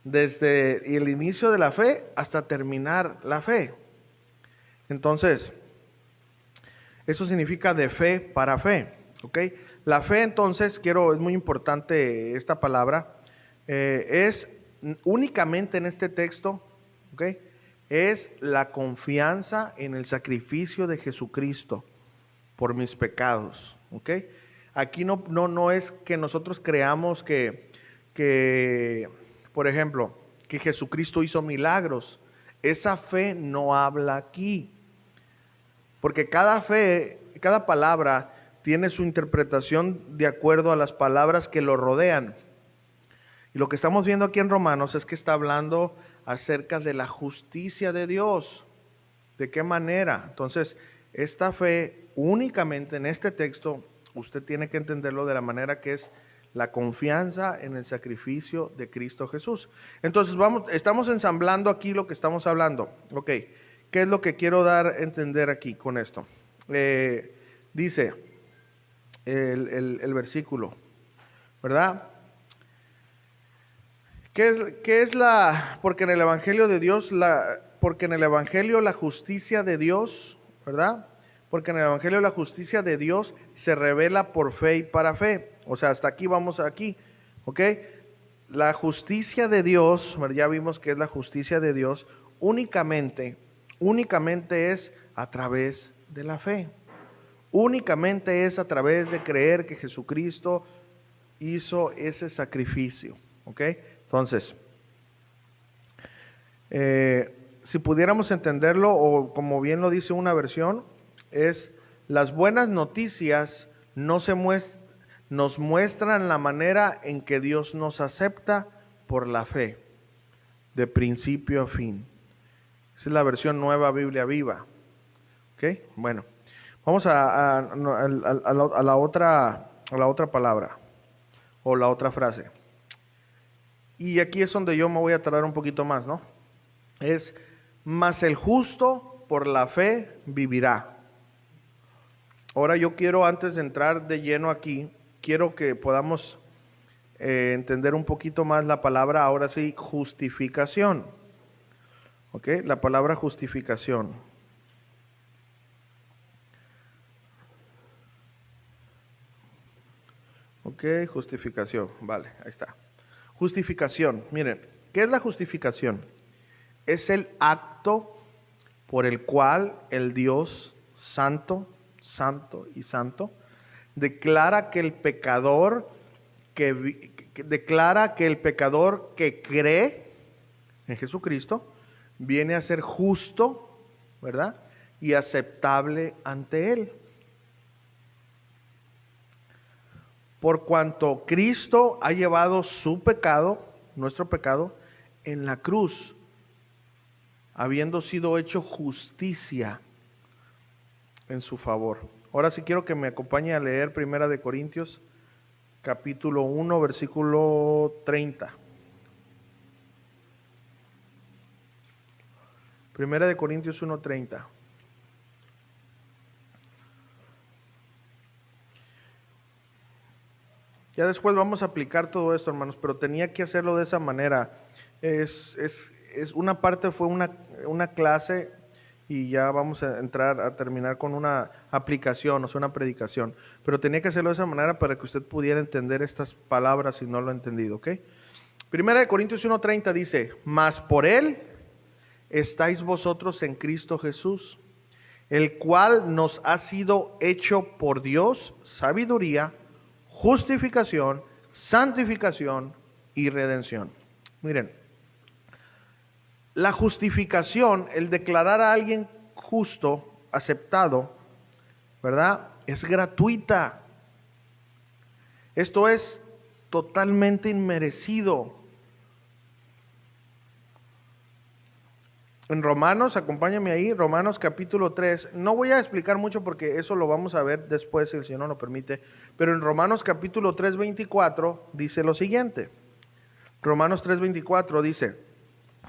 desde el inicio de la fe hasta terminar la fe. Entonces, eso significa de fe para fe, ¿ok? La fe, entonces, es muy importante esta palabra, es únicamente en este texto, ¿ok? Es la confianza en el sacrificio de Jesucristo por mis pecados, ¿ok? Aquí no es que nosotros creamos que, por ejemplo, que Jesucristo hizo milagros. Esa fe no habla aquí, porque cada palabra tiene su interpretación de acuerdo a las palabras que lo rodean. Y lo que estamos viendo aquí en Romanos es que está hablando acerca de la justicia de Dios. ¿De qué manera? Entonces, esta fe únicamente en este texto, usted tiene que entenderlo de la manera que es la confianza en el sacrificio de Cristo Jesús. Entonces, estamos ensamblando aquí lo que estamos hablando. Ok, ¿qué es lo que quiero dar a entender aquí con esto? Dice el versículo, ¿verdad? ¿Qué es porque en el Evangelio de Dios, porque en el Evangelio la justicia de Dios, ¿verdad? Porque en el Evangelio la justicia de Dios se revela por fe y para fe. O sea, hasta aquí vamos aquí, ¿ok? La justicia de Dios, ya vimos que es la justicia de Dios, únicamente es a través de la fe. Únicamente es a través de creer que Jesucristo hizo ese sacrificio, ¿ok? Entonces, si pudiéramos entenderlo, o como bien lo dice una versión, es las buenas noticias nos muestran la manera en que Dios nos acepta por la fe, de principio a fin. Esa es la versión Nueva Biblia Viva. ¿Ok? Bueno, vamos a la otra palabra, o la otra frase. Y aquí es donde yo me voy a tardar un poquito más, ¿no? Es, mas el justo por la fe vivirá. Ahora yo quiero, antes de entrar de lleno aquí, quiero que podamos entender un poquito más la palabra, ahora sí, justificación. ¿Ok? La palabra justificación. Ok, justificación. Vale, ahí está. Justificación. Miren, ¿qué es la justificación? Es el acto por el cual el Dios santo, santo y santo declara que el pecador que cree en Jesucristo viene a ser justo, ¿verdad? Y aceptable ante Él. Por cuanto Cristo ha llevado su pecado, nuestro pecado, en la cruz, habiendo sido hecho justicia en su favor. Ahora sí quiero que me acompañe a leer 1 de Corintios, capítulo 1, versículo 30. 1 de Corintios 1:30. Ya después vamos a aplicar todo esto, hermanos, pero tenía que hacerlo de esa manera. Una parte fue una clase y ya vamos a entrar a terminar con una aplicación, o sea, una predicación. Pero tenía que hacerlo de esa manera para que usted pudiera entender estas palabras si no lo ha entendido, ¿ok? Primera de Corintios 1:30 dice, mas por Él estáis vosotros en Cristo Jesús, el cual nos ha sido hecho por Dios sabiduría, justificación, santificación y redención. Miren, la justificación, el declarar a alguien justo, aceptado, ¿verdad? Es gratuita. Esto es totalmente inmerecido. En Romanos, acompáñame ahí, Romanos capítulo 3, no voy a explicar mucho porque eso lo vamos a ver después si el Señor lo permite, pero en Romanos capítulo 3, 24 dice lo siguiente. Romanos 3, 24 dice,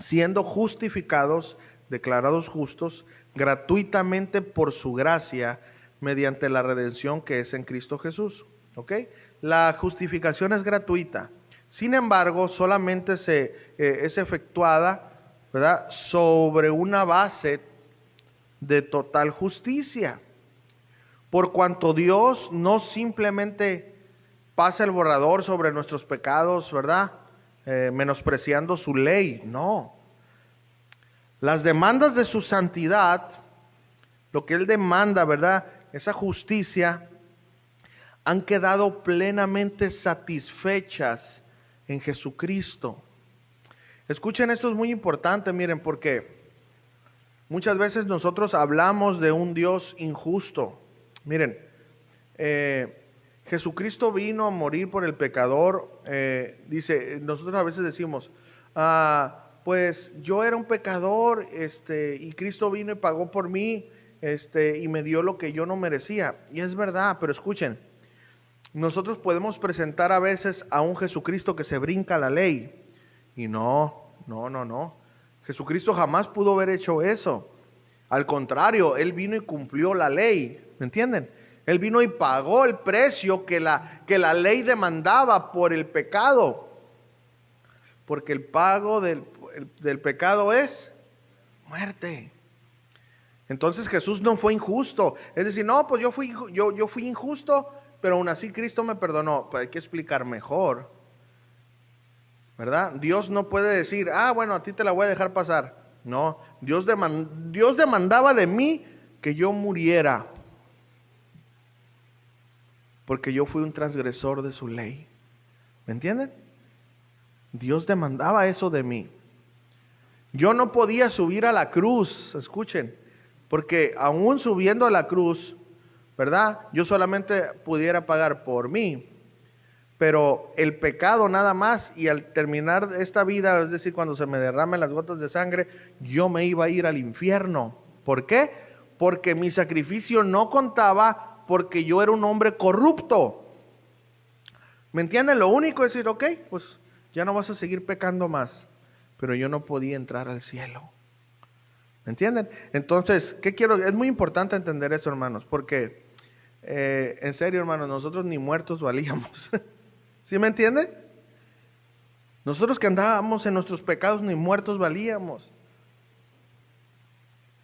siendo justificados, declarados justos, gratuitamente por su gracia, mediante la redención que es en Cristo Jesús. ¿Ok? La justificación es gratuita. Sin embargo, solamente es efectuada, ¿verdad?, sobre una base de total justicia. Por cuanto Dios no simplemente pasa el borrador sobre nuestros pecados, ¿verdad?, menospreciando su ley, no. Las demandas de su santidad, lo que Él demanda, ¿verdad?, esa justicia, han quedado plenamente satisfechas en Jesucristo. Escuchen, esto es muy importante, miren, porque muchas veces nosotros hablamos de un Dios injusto. Miren, Jesucristo vino a morir por el pecador. Dice, nosotros a veces decimos, pues yo era un pecador, y Cristo vino y pagó por mí, y me dio lo que yo no merecía. Y es verdad, pero escuchen, nosotros podemos presentar a veces a un Jesucristo que se brinca la ley. Y no. Jesucristo jamás pudo haber hecho eso. Al contrario, Él vino y cumplió la ley. ¿Me entienden? Él vino y pagó el precio que la ley demandaba por el pecado. Porque el pago del pecado es muerte. Entonces Jesús no fue injusto. Es decir, no, pues yo fui injusto, pero aún así Cristo me perdonó. Pero hay que explicar mejor, ¿verdad? Dios no puede decir, bueno, a ti te la voy a dejar pasar. No, Dios demandaba de mí que yo muriera, porque yo fui un transgresor de su ley. ¿Me entienden? Dios demandaba eso de mí. Yo no podía subir a la cruz, escuchen, porque aún subiendo a la cruz, ¿verdad?, yo solamente pudiera pagar por mí. Pero el pecado nada más, y al terminar esta vida, es decir, cuando se me derramen las gotas de sangre, yo me iba a ir al infierno. ¿Por qué? Porque mi sacrificio no contaba, porque yo era un hombre corrupto. ¿Me entienden? Lo único es decir, ok, pues ya no vas a seguir pecando más. Pero yo no podía entrar al cielo. ¿Me entienden? Entonces, ¿qué quiero? Es muy importante entender esto, hermanos, porque en serio, hermanos, nosotros ni muertos valíamos. ¿Sí me entiende? Nosotros que andábamos en nuestros pecados ni muertos valíamos.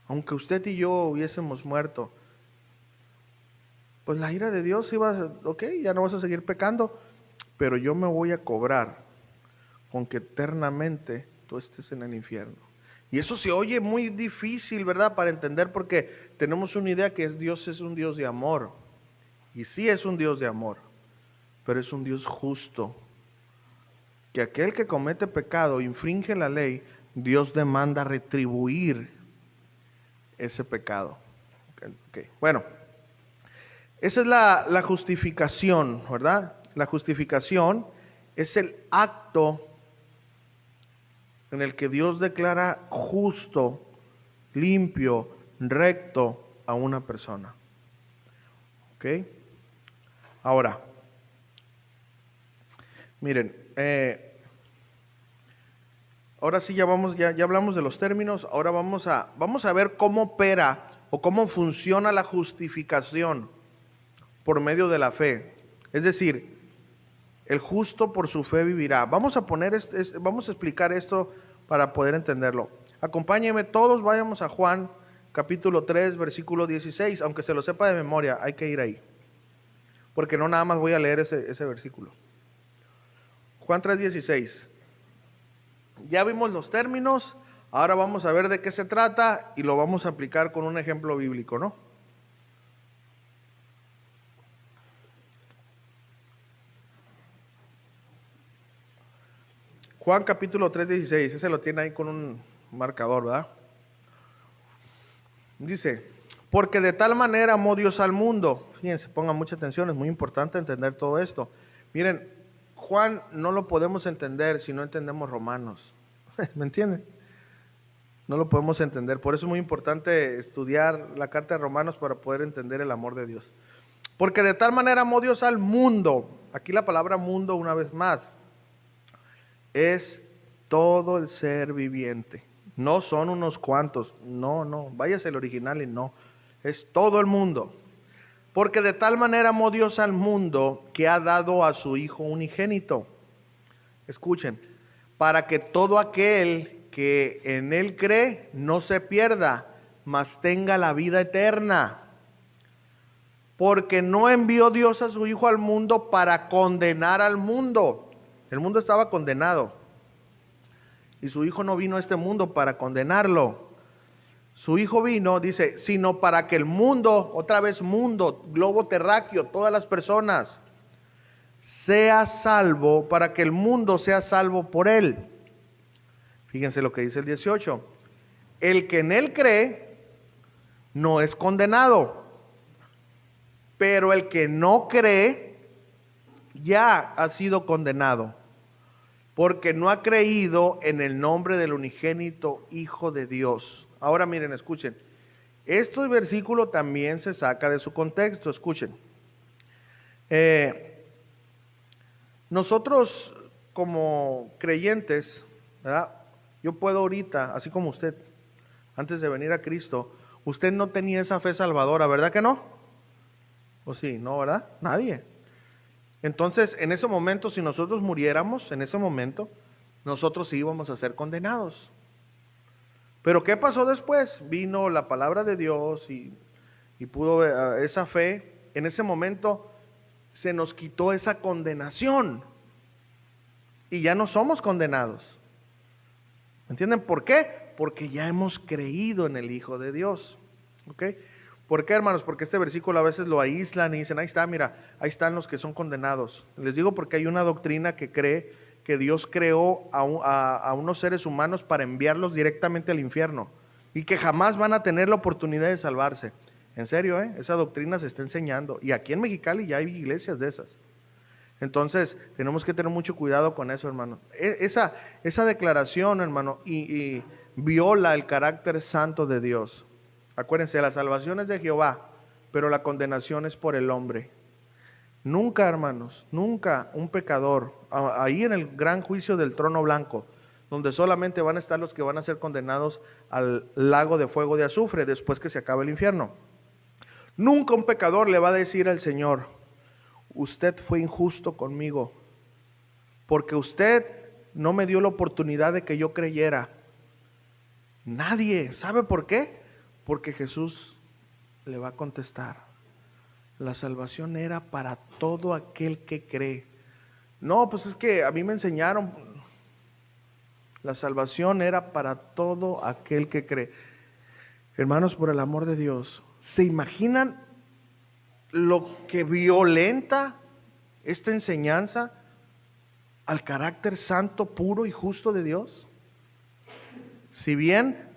Aunque usted y yo hubiésemos muerto, pues la ira de Dios iba, ok, ya no vas a seguir pecando, pero yo me voy a cobrar con que eternamente tú estés en el infierno. Y eso se oye muy difícil, ¿verdad?, para entender, porque tenemos una idea que Dios es un Dios de amor. Y sí es un Dios de amor, pero es un Dios justo. Que aquel que comete pecado, infringe la ley, Dios demanda retribuir ese pecado. Okay. Bueno, esa es la justificación, ¿verdad? La justificación es el acto en el que Dios declara justo, limpio, recto a una persona. ¿Ok? Ahora, miren, ahora sí ya hablamos de los términos. Ahora vamos a ver cómo opera o cómo funciona la justificación por medio de la fe. Es decir, el justo por su fe vivirá. Vamos a explicar esto para poder entenderlo. Acompáñenme todos, vayamos a Juan capítulo 3, versículo 16. Aunque se lo sepa de memoria, hay que ir ahí. Porque no nada más voy a leer ese versículo. Juan 3, 16. Ya vimos los términos, ahora vamos a ver de qué se trata y lo vamos a aplicar con un ejemplo bíblico, ¿no? Juan capítulo 3, 16, ese lo tiene ahí con un marcador, ¿verdad? Dice, porque de tal manera amó Dios al mundo. Fíjense, pongan mucha atención, es muy importante entender todo esto. Miren, Juan no lo podemos entender si no entendemos Romanos. ¿Me entienden? No lo podemos entender. Por eso es muy importante estudiar la carta de Romanos para poder entender el amor de Dios. Porque de tal manera amó Dios al mundo. Aquí la palabra mundo, una vez más, es todo el ser viviente. No son unos cuantos. No. Váyase el original y no. Es todo el mundo. Porque de tal manera amó Dios al mundo que ha dado a su Hijo unigénito. Escuchen. Para que todo aquel que en Él cree no se pierda, mas tenga la vida eterna. Porque no envió Dios a su Hijo al mundo para condenar al mundo. El mundo estaba condenado. Y su Hijo no vino a este mundo para condenarlo. Su Hijo vino, dice, sino para que el mundo, otra vez mundo, globo terráqueo, todas las personas, sea salvo, para que el mundo sea salvo por Él. Fíjense lo que dice el 18. El que en Él cree no es condenado, pero el que no cree ya ha sido condenado, porque no ha creído en el nombre del unigénito Hijo de Dios. Ahora miren, escuchen. Este versículo también se saca de su contexto, escuchen. Nosotros como creyentes, ¿verdad? Yo puedo ahorita, así como usted, antes de venir a Cristo, usted no tenía esa fe salvadora, ¿verdad que no? ¿O sí? ¿No, verdad? Nadie. Entonces, en ese momento, si nosotros muriéramos, en ese momento, nosotros íbamos a ser condenados. Pero ¿qué pasó después? Vino la palabra de Dios y pudo esa fe. En ese momento se nos quitó esa condenación y ya no somos condenados. ¿Entienden por qué? Porque ya hemos creído en el Hijo de Dios. ¿Ok? ¿Por qué, hermanos? Porque este versículo a veces lo aíslan y dicen, ahí está, mira, ahí están los que son condenados. Les digo porque hay una doctrina que cree que Dios creó a unos seres humanos para enviarlos directamente al infierno y que jamás van a tener la oportunidad de salvarse. En serio, esa doctrina se está enseñando. Y aquí en Mexicali ya hay iglesias de esas. Entonces, tenemos que tener mucho cuidado con eso, hermano. Esa declaración, hermano, y viola el carácter santo de Dios. Acuérdense, la salvación es de Jehová, pero la condenación es por el hombre. Nunca, hermanos, nunca un pecador, ahí en el gran juicio del trono blanco, donde solamente van a estar los que van a ser condenados al lago de fuego de azufre después que se acabe el infierno. Nunca un pecador le va a decir al Señor, usted fue injusto conmigo, porque usted no me dio la oportunidad de que yo creyera. Nadie. ¿Sabe por qué? Porque Jesús le va a contestar, la salvación era para todo aquel que cree. No, pues es que a mí me enseñaron, la salvación era para todo aquel que cree. Hermanos, por el amor de Dios, ¿se imaginan lo que violenta esta enseñanza al carácter santo, puro y justo de Dios? Si bien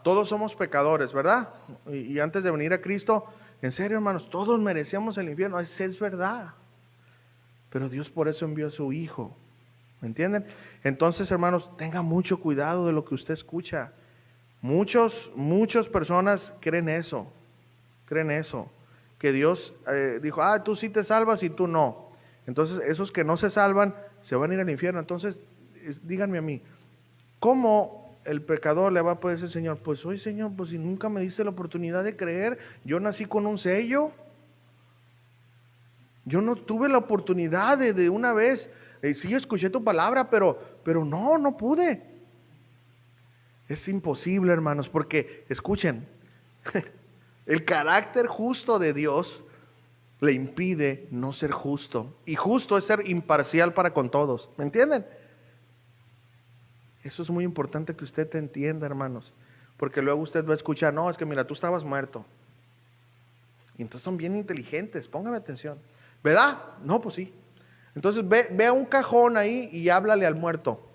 todos somos pecadores, ¿verdad? Y antes de venir a Cristo, en serio, hermanos, todos merecíamos el infierno, es verdad. Pero Dios por eso envió a su Hijo, ¿me entienden? Entonces, hermanos, tenga mucho cuidado de lo que usted escucha. Muchas personas creen eso, que Dios dijo, tú sí te salvas y tú no. Entonces, esos que no se salvan se van a ir al infierno. Entonces, díganme a mí, ¿cómo el pecador le va a poder decir, Señor, pues hoy, Señor, pues si nunca me diste la oportunidad de creer, yo nací con un sello, yo no tuve la oportunidad de una vez, sí escuché tu palabra, pero no pude. Es imposible, hermanos, porque, escuchen, el carácter justo de Dios le impide no ser justo. Y justo es ser imparcial para con todos. ¿Me entienden? Eso es muy importante que usted te entienda, hermanos. Porque luego usted va a escuchar, no, es que mira, tú estabas muerto. Y entonces son bien inteligentes, póngame atención. ¿Verdad? No, pues sí. Entonces ve a un cajón ahí y háblale al muerto.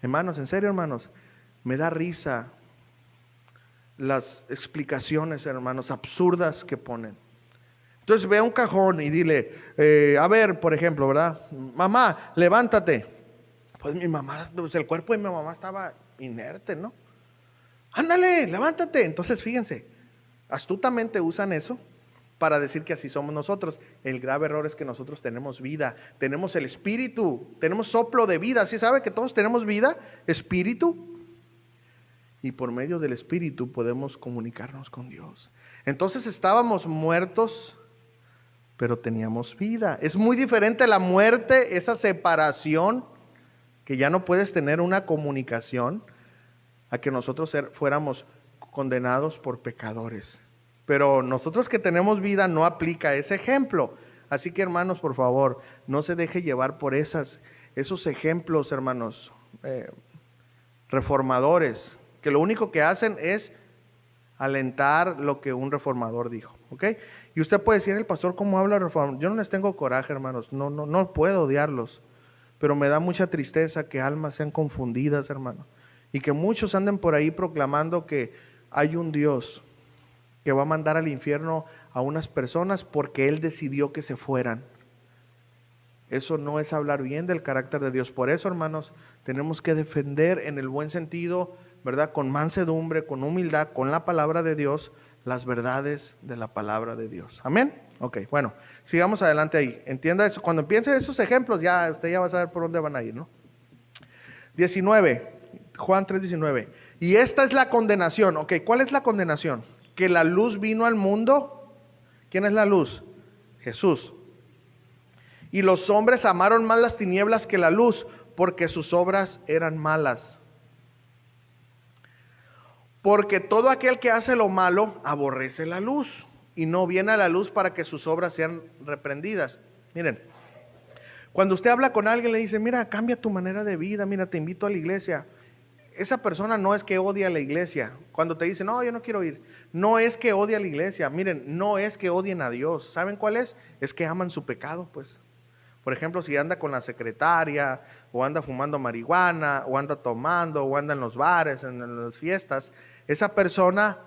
Hermanos, en serio, hermanos, me da risa las explicaciones, hermanos, absurdas que ponen. Entonces ve a un cajón y dile, a ver, por ejemplo, ¿verdad? Mamá, levántate. Pues mi mamá, pues el cuerpo de mi mamá estaba inerte, ¿no? Ándale, levántate. Entonces fíjense, astutamente usan eso para decir que así somos nosotros. El grave error es que nosotros tenemos vida, tenemos el espíritu, tenemos soplo de vida. ¿Sí sabe que todos tenemos vida, espíritu? Y por medio del espíritu podemos comunicarnos con Dios. Entonces estábamos muertos, pero teníamos vida. Es muy diferente la muerte, esa separación, que ya no puedes tener una comunicación, a que nosotros fuéramos condenados por pecadores. Pero nosotros que tenemos vida no aplica ese ejemplo. Así que, hermanos, por favor, no se deje llevar por esos ejemplos, hermanos, reformadores, que lo único que hacen es alentar lo que un reformador dijo, ¿ok? Y usted puede decir, el pastor, ¿cómo habla reformador? Yo no les tengo coraje, hermanos, no puedo odiarlos, pero me da mucha tristeza que almas sean confundidas, hermanos, y que muchos anden por ahí proclamando que hay un Dios que va a mandar al infierno a unas personas porque Él decidió que se fueran. Eso no es hablar bien del carácter de Dios. Por eso, hermanos, tenemos que defender en el buen sentido, ¿verdad? Con mansedumbre, con humildad, con la palabra de Dios, las verdades de la palabra de Dios. ¿Amén? Ok, bueno, sigamos adelante ahí. Entienda eso. Cuando empiece esos ejemplos, usted ya va a saber por dónde van a ir, ¿no? 19, Juan 3:19. Y esta es la condenación. Ok, ¿cuál es la condenación? Que la luz vino al mundo. ¿Quién es la luz? Jesús. Y los hombres amaron más las tinieblas que la luz, porque sus obras eran malas. Porque todo aquel que hace lo malo aborrece la luz y no viene a la luz para que sus obras sean reprendidas. Miren, cuando usted habla con alguien, le dice, mira, cambia tu manera de vida, mira, te invito a la iglesia. Esa persona no es que odie a la iglesia. Cuando te dice, no, yo no quiero ir, no es que odie a la iglesia. Miren, no es que odien a Dios. ¿Saben cuál es? Es que aman su pecado, pues. Por ejemplo, si anda con la secretaria, o anda fumando marihuana, o anda tomando, o anda en los bares, en las fiestas, esa persona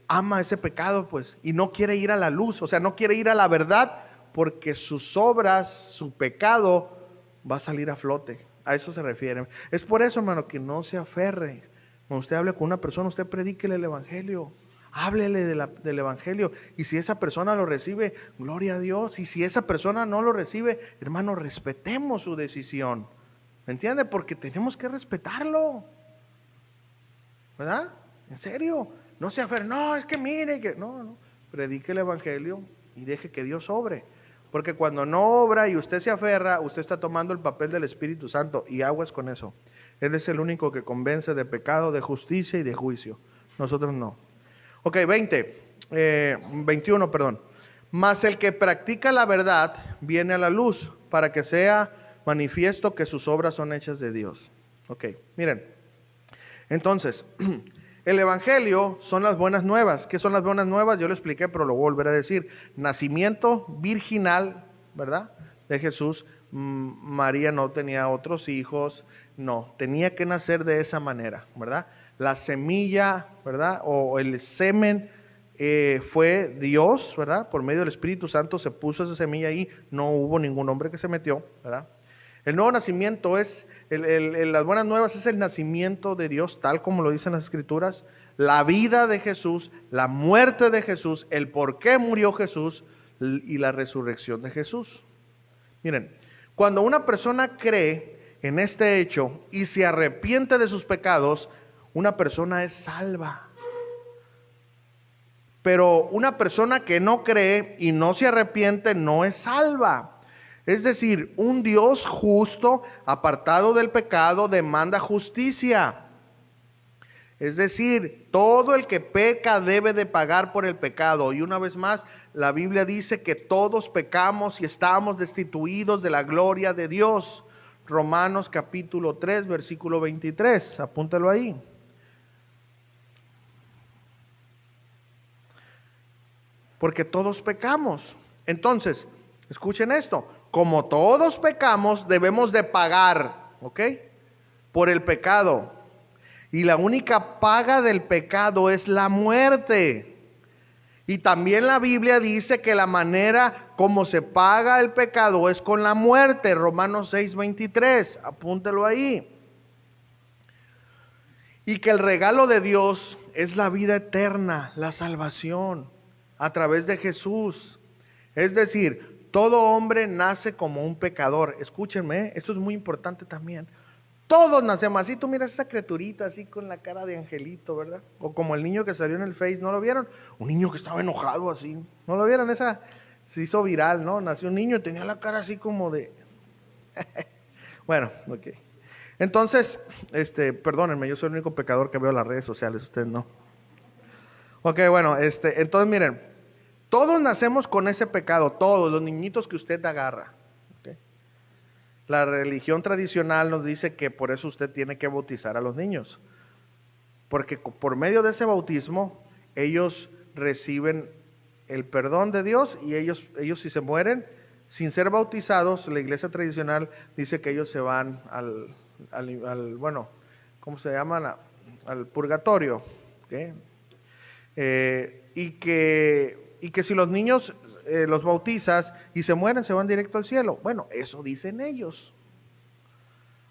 ama ese pecado, pues, y no quiere ir a la luz, o sea, no quiere ir a la verdad, porque sus obras, su pecado, va a salir a flote. A eso se refiere. Es por eso, hermano, que no se aferre. Cuando usted hable con una persona, usted predíquele el evangelio. Háblele del evangelio. Y si esa persona lo recibe, gloria a Dios. Y si esa persona no lo recibe, hermano, respetemos su decisión. ¿Me entiende? Porque tenemos que respetarlo. ¿Verdad? En serio. No se aferre. No, es que mire. No. Predique el evangelio y deje que Dios obre. Porque cuando no obra y usted se aferra, usted está tomando el papel del Espíritu Santo. Y aguas con eso. Él es el único que convence de pecado, de justicia y de juicio. Nosotros no. Ok, 21, perdón. Mas el que practica la verdad viene a la luz para que sea manifiesto que sus obras son hechas de Dios. Ok, miren. Entonces, el evangelio son las buenas nuevas. ¿Qué son las buenas nuevas? Yo lo expliqué, pero lo voy a volver a decir. Nacimiento virginal, ¿verdad? De Jesús. María no tenía otros hijos. No, tenía que nacer de esa manera, ¿verdad? La semilla, ¿verdad? O el semen fue Dios, ¿verdad? Por medio del Espíritu Santo se puso esa semilla ahí. No hubo ningún hombre que se metió, ¿verdad? El nuevo nacimiento es, las buenas nuevas es el nacimiento de Dios, tal como lo dicen las Escrituras. La vida de Jesús, la muerte de Jesús, el por qué murió Jesús y la resurrección de Jesús. Miren, cuando una persona cree en este hecho y se arrepiente de sus pecados, una persona es salva. Pero una persona que no cree y no se arrepiente no es salva. Es decir, un Dios justo, apartado del pecado, demanda justicia. Es decir, todo el que peca debe de pagar por el pecado. Y una vez más, la Biblia dice que todos pecamos y estamos destituidos de la gloria de Dios. Romanos capítulo 3, versículo 23. Apúntalo ahí. Porque todos pecamos. Entonces, escuchen esto. Como todos pecamos, debemos de pagar, ¿ok? Por el pecado. Y la única paga del pecado es la muerte. Y también la Biblia dice que la manera como se paga el pecado es con la muerte. Romanos 6:23. Apúntelo ahí. Y que el regalo de Dios es la vida eterna, la salvación, a través de Jesús. Es decir, todo hombre nace como un pecador. Escúchenme, esto es muy importante también. Todos nacemos así. Tú miras esa criaturita así con la cara de angelito, ¿verdad? O como el niño que salió en el Face, ¿no lo vieron? Un niño que estaba enojado así. ¿No lo vieron? Esa se hizo viral, ¿no? Nació un niño y tenía la cara así como de... Bueno, ok. Entonces, perdónenme, yo soy el único pecador que veo las redes sociales, usted no. Ok, bueno, entonces miren, todos nacemos con ese pecado, todos, los niñitos que usted agarra. La religión tradicional nos dice que por eso usted tiene que bautizar a los niños. Porque por medio de ese bautismo, ellos reciben el perdón de Dios y ellos si se mueren, sin ser bautizados, la iglesia tradicional dice que ellos se van al bueno, ¿cómo se llaman? Al purgatorio. ¿Okay? Y que si los niños los bautizas y se mueren, se van directo al cielo. Bueno, eso dicen ellos.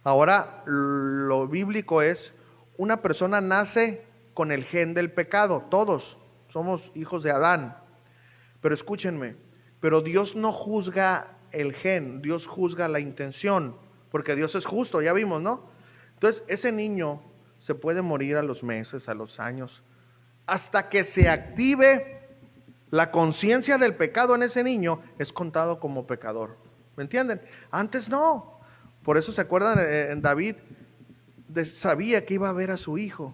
Ahora, lo bíblico es, una persona nace con el gen del pecado. Todos somos hijos de Adán. Pero escúchenme, pero Dios no juzga el gen, Dios juzga la intención, porque Dios es justo, ya vimos, ¿no? Entonces, ese niño se puede morir a los meses, a los años, hasta que se active la conciencia del pecado en ese niño, es contado como pecador. ¿Me entienden? Antes no. Por eso se acuerdan, en David sabía que iba a ver a su hijo.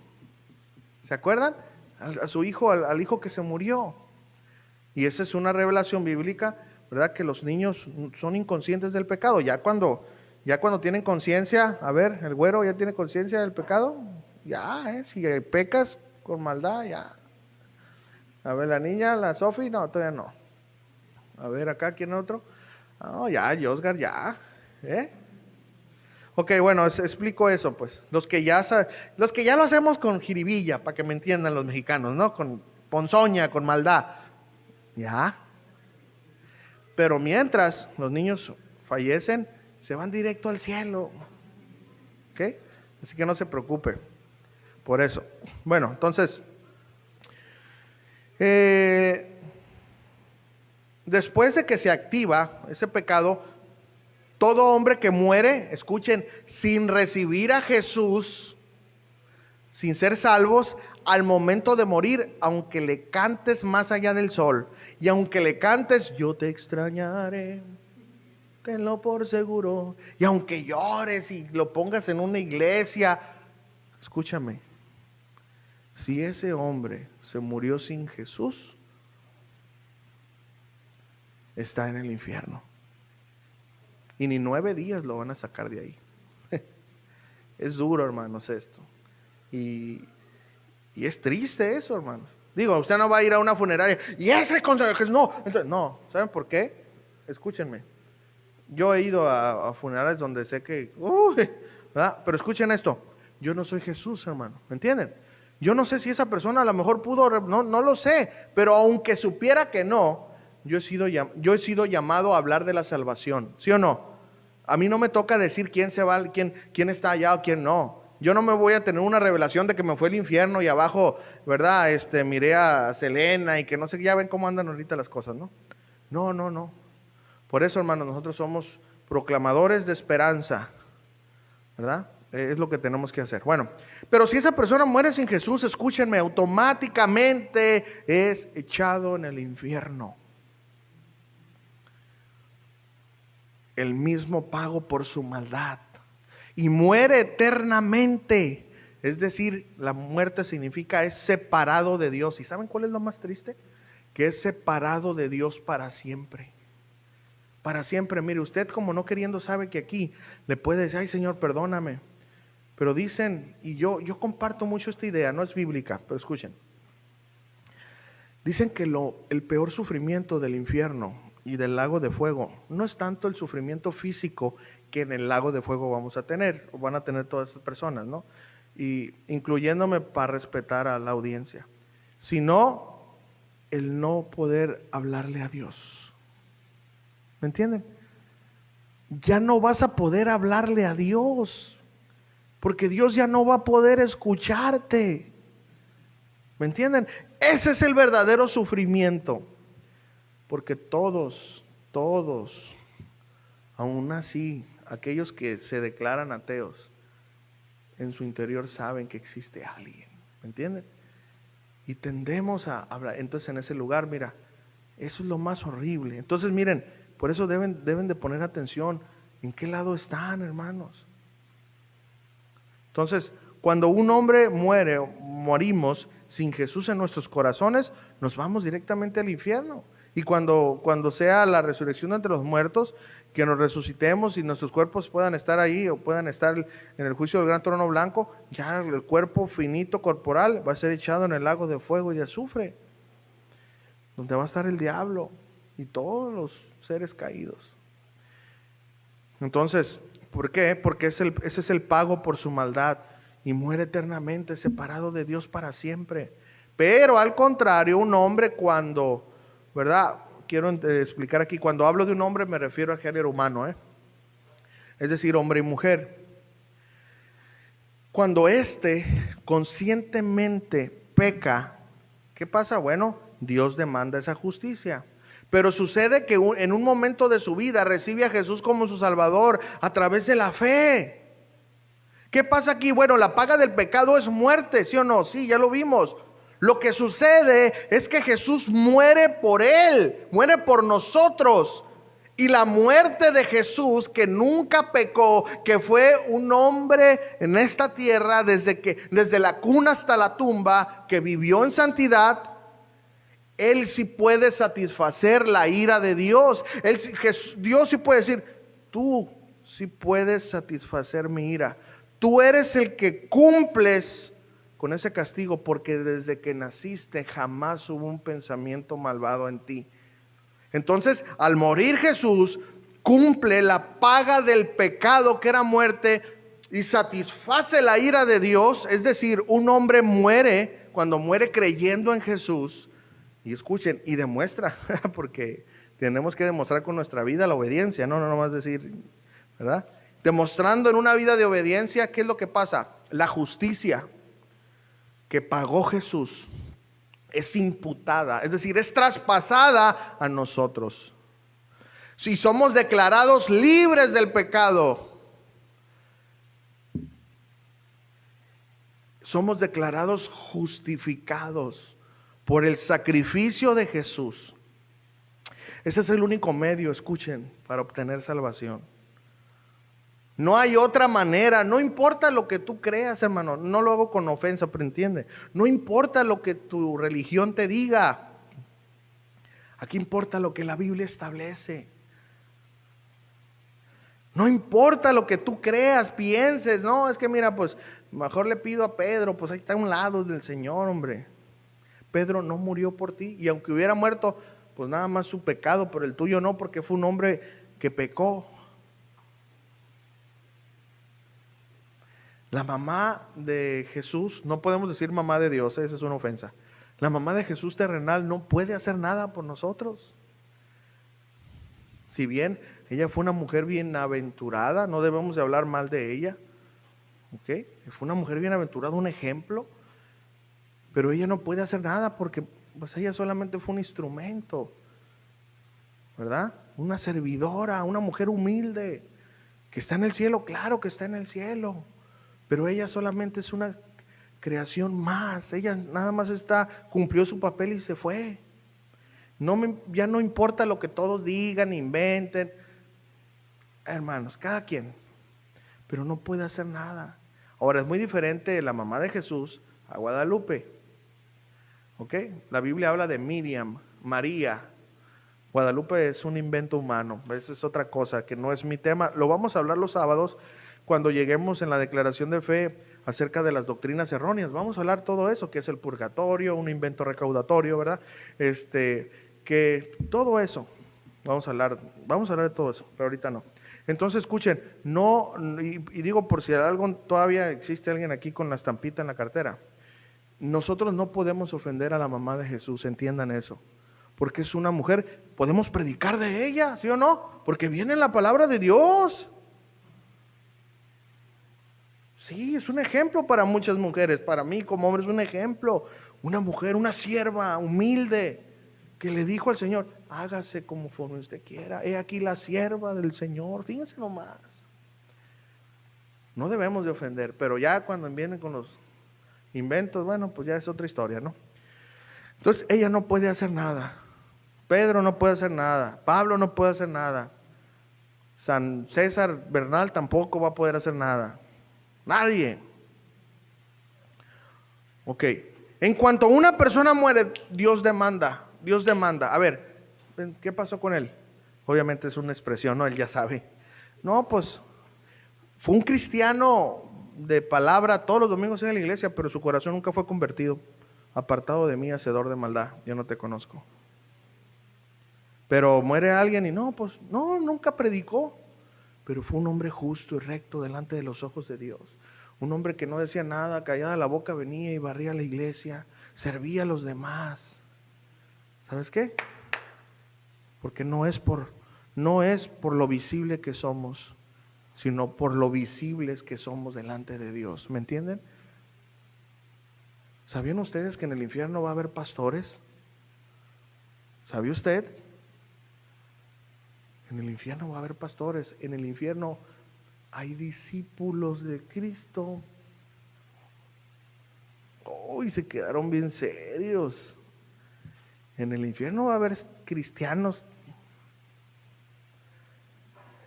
¿Se acuerdan? A su hijo, al hijo que se murió. Y esa es una revelación bíblica, ¿verdad? Que los niños son inconscientes del pecado. Ya cuando tienen conciencia, a ver, el güero ya tiene conciencia del pecado. Ya, si pecas con maldad, ya. A ver, la niña, la Sofi, no, todavía no. A ver, acá, ¿quién otro? No, ya, Oscar, ya. Ok, bueno, explico eso, pues. Los que ya lo hacemos con jiribilla, para que me entiendan los mexicanos, ¿no? Con ponzoña, con maldad. Ya. Pero mientras los niños fallecen, se van directo al cielo. ¿Ok? Así que no se preocupe por eso. Bueno, entonces... después de que se activa ese pecado, todo hombre que muere, escuchen, sin recibir a Jesús, sin ser salvos, al momento de morir, aunque le cantes más allá del sol, y aunque le cantes, yo te extrañaré, tenlo por seguro, y aunque llores y lo pongas en una iglesia, escúchame, si ese hombre se murió sin Jesús, está en el infierno. Y ni 9 días lo van a sacar de ahí. Es duro, hermanos, esto. Y es triste eso, hermanos. Digo, usted no va a ir a una funeraria y ese consejo, no. Entonces, no, ¿saben por qué? Escúchenme. Yo he ido a funerales donde sé que, ¿verdad? Pero escuchen esto. Yo no soy Jesús, hermano. ¿Me entienden? Yo no sé si esa persona a lo mejor pudo, no lo sé. Pero aunque supiera que no, yo he sido llamado a hablar de la salvación. ¿Sí o no? A mí no me toca decir quién se va, quién está allá o quién no. Yo no me voy a tener una revelación de que me fue el infierno y abajo, ¿verdad? Miré a Selena y que no sé, ya ven cómo andan ahorita las cosas, ¿no? No. Por eso, hermanos, nosotros somos proclamadores de esperanza, ¿verdad? Es lo que tenemos que hacer. Bueno, pero si esa persona muere sin Jesús, escúchenme, automáticamente es echado en el infierno. el mismo pago por su maldad y muere eternamente. Es decir, la muerte significa es separado de Dios. ¿Y saben cuál es lo más triste? Que es separado de Dios para siempre. Para siempre. Mire, usted como no queriendo sabe que aquí le puede decir, ay Señor, perdóname. Pero dicen, y yo comparto mucho esta idea, no es bíblica, pero escuchen. Dicen que el peor sufrimiento del infierno y del lago de fuego no es tanto el sufrimiento físico que en el lago de fuego vamos a tener, o van a tener todas esas personas, ¿no? Y incluyéndome para respetar a la audiencia, sino el no poder hablarle a Dios. ¿Me entienden? Ya no vas a poder hablarle a Dios, porque Dios ya no va a poder escucharte. ¿Me entienden? Ese es el verdadero sufrimiento. Porque todos, aún así, aquellos que se declaran ateos, en su interior saben que existe alguien. ¿Me entienden? Y tendemos a hablar. Entonces en ese lugar, mira, eso es lo más horrible. Entonces miren, por eso deben de poner atención. ¿En qué lado están, hermanos? Entonces, cuando un hombre muere, morimos sin Jesús en nuestros corazones, nos vamos directamente al infierno. Y cuando sea la resurrección entre los muertos, que nos resucitemos y nuestros cuerpos puedan estar ahí o puedan estar en el juicio del gran trono blanco, ya el cuerpo finito corporal va a ser echado en el lago de fuego y de azufre, donde va a estar el diablo y todos los seres caídos. Entonces, ¿por qué? Porque ese es el pago por su maldad, y muere eternamente separado de Dios para siempre. Pero al contrario, un hombre cuando, ¿verdad? Quiero explicar aquí, cuando hablo de un hombre me refiero al género humano, es decir, hombre y mujer. Cuando éste conscientemente peca, ¿qué pasa? Bueno, Dios demanda esa justicia. Pero sucede que en un momento de su vida recibe a Jesús como su Salvador a través de la fe. ¿Qué pasa aquí? Bueno, la paga del pecado es muerte, ¿sí o no? Sí, ya lo vimos. Lo que sucede es que Jesús muere por él, muere por nosotros. Y la muerte de Jesús, que nunca pecó, que fue un hombre en esta tierra desde la cuna hasta la tumba, que vivió en santidad, él sí puede satisfacer la ira de Dios. Dios sí puede decir, tú sí puedes satisfacer mi ira. Tú eres el que cumples con ese castigo, porque desde que naciste jamás hubo un pensamiento malvado en ti. Entonces, al morir Jesús, cumple la paga del pecado, que era muerte, y satisface la ira de Dios. Es decir, un hombre muere, cuando muere creyendo en Jesús, y escuchen, y demuestra, porque tenemos que demostrar con nuestra vida la obediencia, no nomás decir, ¿verdad? Demostrando en una vida de obediencia, ¿qué es lo que pasa? La justicia que pagó Jesús es imputada, es decir, es traspasada a nosotros. Si somos declarados libres del pecado, somos declarados justificados por el sacrificio de Jesús. Ese es el único medio, escuchen, para obtener salvación. No hay otra manera. No importa lo que tú creas, hermano. No lo hago con ofensa, pero entiende. No importa lo que tu religión te diga. Aquí importa lo que la Biblia establece. No importa lo que tú creas, pienses. No, es que mira, pues mejor le pido a Pedro. Pues ahí está a un lado del Señor, hombre. Pedro no murió por ti. Y aunque hubiera muerto, pues nada más su pecado, pero el tuyo no, porque fue un hombre que pecó. La mamá de Jesús, no podemos decir mamá de Dios, esa es una ofensa. La mamá de Jesús terrenal no puede hacer nada por nosotros. Si bien ella fue una mujer bienaventurada, no debemos de hablar mal de ella. ¿Okay? Fue una mujer bienaventurada, un ejemplo. Pero ella no puede hacer nada porque pues ella solamente fue un instrumento, ¿verdad? Una servidora, una mujer humilde, que está en el cielo, claro que está en el cielo. Pero ella solamente es una creación más. Ella nada más cumplió su papel y se fue. Ya no importa lo que todos digan, inventen. hermanos, cada quien, pero no puede hacer nada. Ahora, es muy diferente la mamá de Jesús a Guadalupe. ¿Ok? La Biblia habla de Miriam, María. Guadalupe es un invento humano. Esa es otra cosa que no es mi tema. Lo vamos a hablar los sábados cuando lleguemos en la declaración de fe acerca de las doctrinas erróneas. Vamos a hablar todo eso, que es el purgatorio, un invento recaudatorio, ¿verdad? Que todo eso. Vamos a hablar de todo eso, pero ahorita no. Entonces escuchen, no, y digo por si algo todavía existe alguien aquí con la estampita en la cartera. Nosotros no podemos ofender a la mamá de Jesús, entiendan eso. Porque es una mujer, podemos predicar de ella, ¿sí o no? Porque viene la palabra de Dios. Sí, es un ejemplo para muchas mujeres. Para mí como hombre es un ejemplo. Una mujer, una sierva humilde, que le dijo al Señor, hágase conforme usted quiera. He aquí la sierva del Señor. Fíjense nomás. No debemos de ofender, pero ya cuando vienen con los inventos, bueno, pues ya es otra historia, ¿no? Entonces ella no puede hacer nada. Pedro no puede hacer nada. Pablo no puede hacer nada. San César Bernal tampoco va a poder hacer nada. Nadie. Ok. En cuanto una persona muere, Dios demanda. Dios demanda. A ver, ¿qué pasó con él? Obviamente es una expresión, ¿no? Él ya sabe. No, pues fue un cristiano de palabra todos los domingos en la iglesia, pero su corazón nunca fue convertido. Apartado de mí, hacedor de maldad, yo no te conozco. Pero muere alguien y no, pues no, nunca predicó, pero fue un hombre justo y recto delante de los ojos de Dios. Un hombre que no decía nada, callada la boca venía y barría la iglesia, servía a los demás. ¿Sabes qué? Porque no es por lo visible que somos, sino por lo visibles que somos delante de Dios. ¿Me entienden? ¿Sabían ustedes que en el infierno va a haber pastores? ¿Sabía usted? En el infierno va a haber pastores. En el infierno hay discípulos de Cristo. Uy, se quedaron bien serios. En el infierno va a haber cristianos.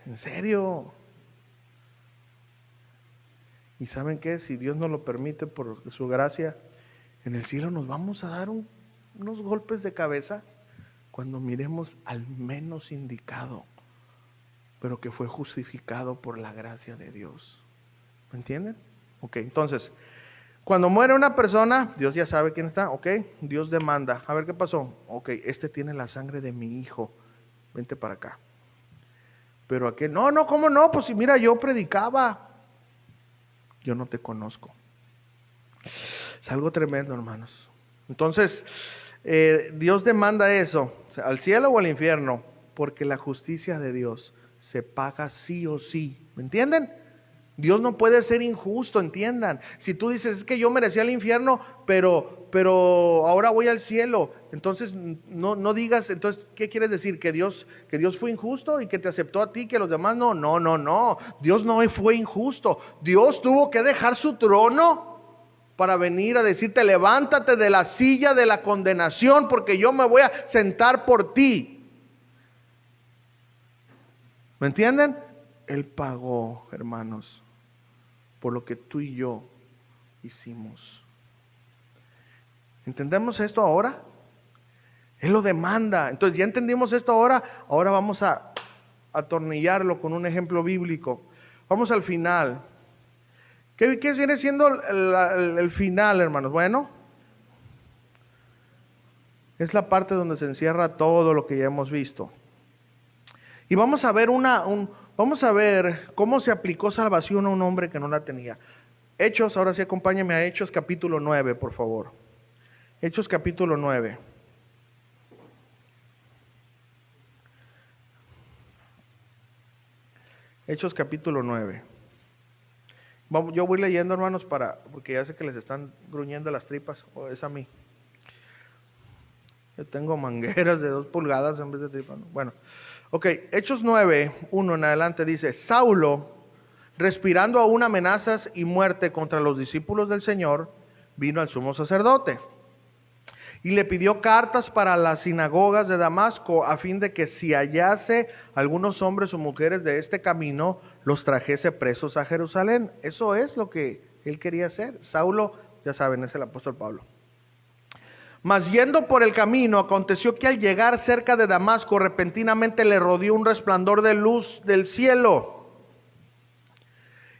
En serio. ¿Y saben qué? Si Dios nos lo permite por su gracia, en el cielo nos vamos a dar unos golpes de cabeza cuando miremos al menos indicado, pero que fue justificado por la gracia de Dios. ¿Me entienden? Ok, entonces, cuando muere una persona, Dios ya sabe quién está, ok, Dios demanda. A ver qué pasó. Ok, este tiene la sangre de mi hijo, vente para acá. Pero aquel, no, ¿cómo no? Pues si mira, yo predicaba. Yo no te conozco. Es algo tremendo, hermanos. Entonces, Dios demanda eso, al cielo o al infierno, porque la justicia de Dios se paga sí o sí. ¿Me entienden? Dios no puede ser injusto, entiendan. Si tú dices, es que yo merecía el infierno, pero ahora voy al cielo, entonces no digas, entonces, ¿qué quieres decir? ¿Que Dios fue injusto y que te aceptó a ti, que los demás no? No. Dios no fue injusto. Dios tuvo que dejar su trono para venir a decirte, levántate de la silla de la condenación, porque yo me voy a sentar por ti. ¿Me entienden? Él pagó, hermanos, por lo que tú y yo hicimos. ¿Entendemos esto ahora? Él lo demanda. Entonces ya entendimos esto ahora. Ahora vamos a atornillarlo con un ejemplo bíblico. Vamos al final. ¿Qué viene siendo el final, hermanos? Bueno, es la parte donde se encierra todo lo que ya hemos visto. Y vamos a ver vamos a ver cómo se aplicó salvación a un hombre que no la tenía. Hechos, ahora sí acompáñame a Hechos capítulo 9, por favor. Hechos capítulo 9. Hechos capítulo 9. Yo voy leyendo, hermanos, porque ya sé que les están gruñendo las tripas, o es a mí. Yo tengo mangueras de 2 pulgadas en vez de tripas, ¿no? Bueno, ok, Hechos 9, 1 en adelante dice, Saulo, respirando aún amenazas y muerte contra los discípulos del Señor, vino al sumo sacerdote y le pidió cartas para las sinagogas de Damasco, a fin de que si hallase algunos hombres o mujeres de este camino, los trajese presos a Jerusalén. Eso es lo que él quería hacer. Saulo, ya saben, es el apóstol Pablo. Mas yendo por el camino, aconteció que al llegar cerca de Damasco, repentinamente le rodeó un resplandor de luz del cielo.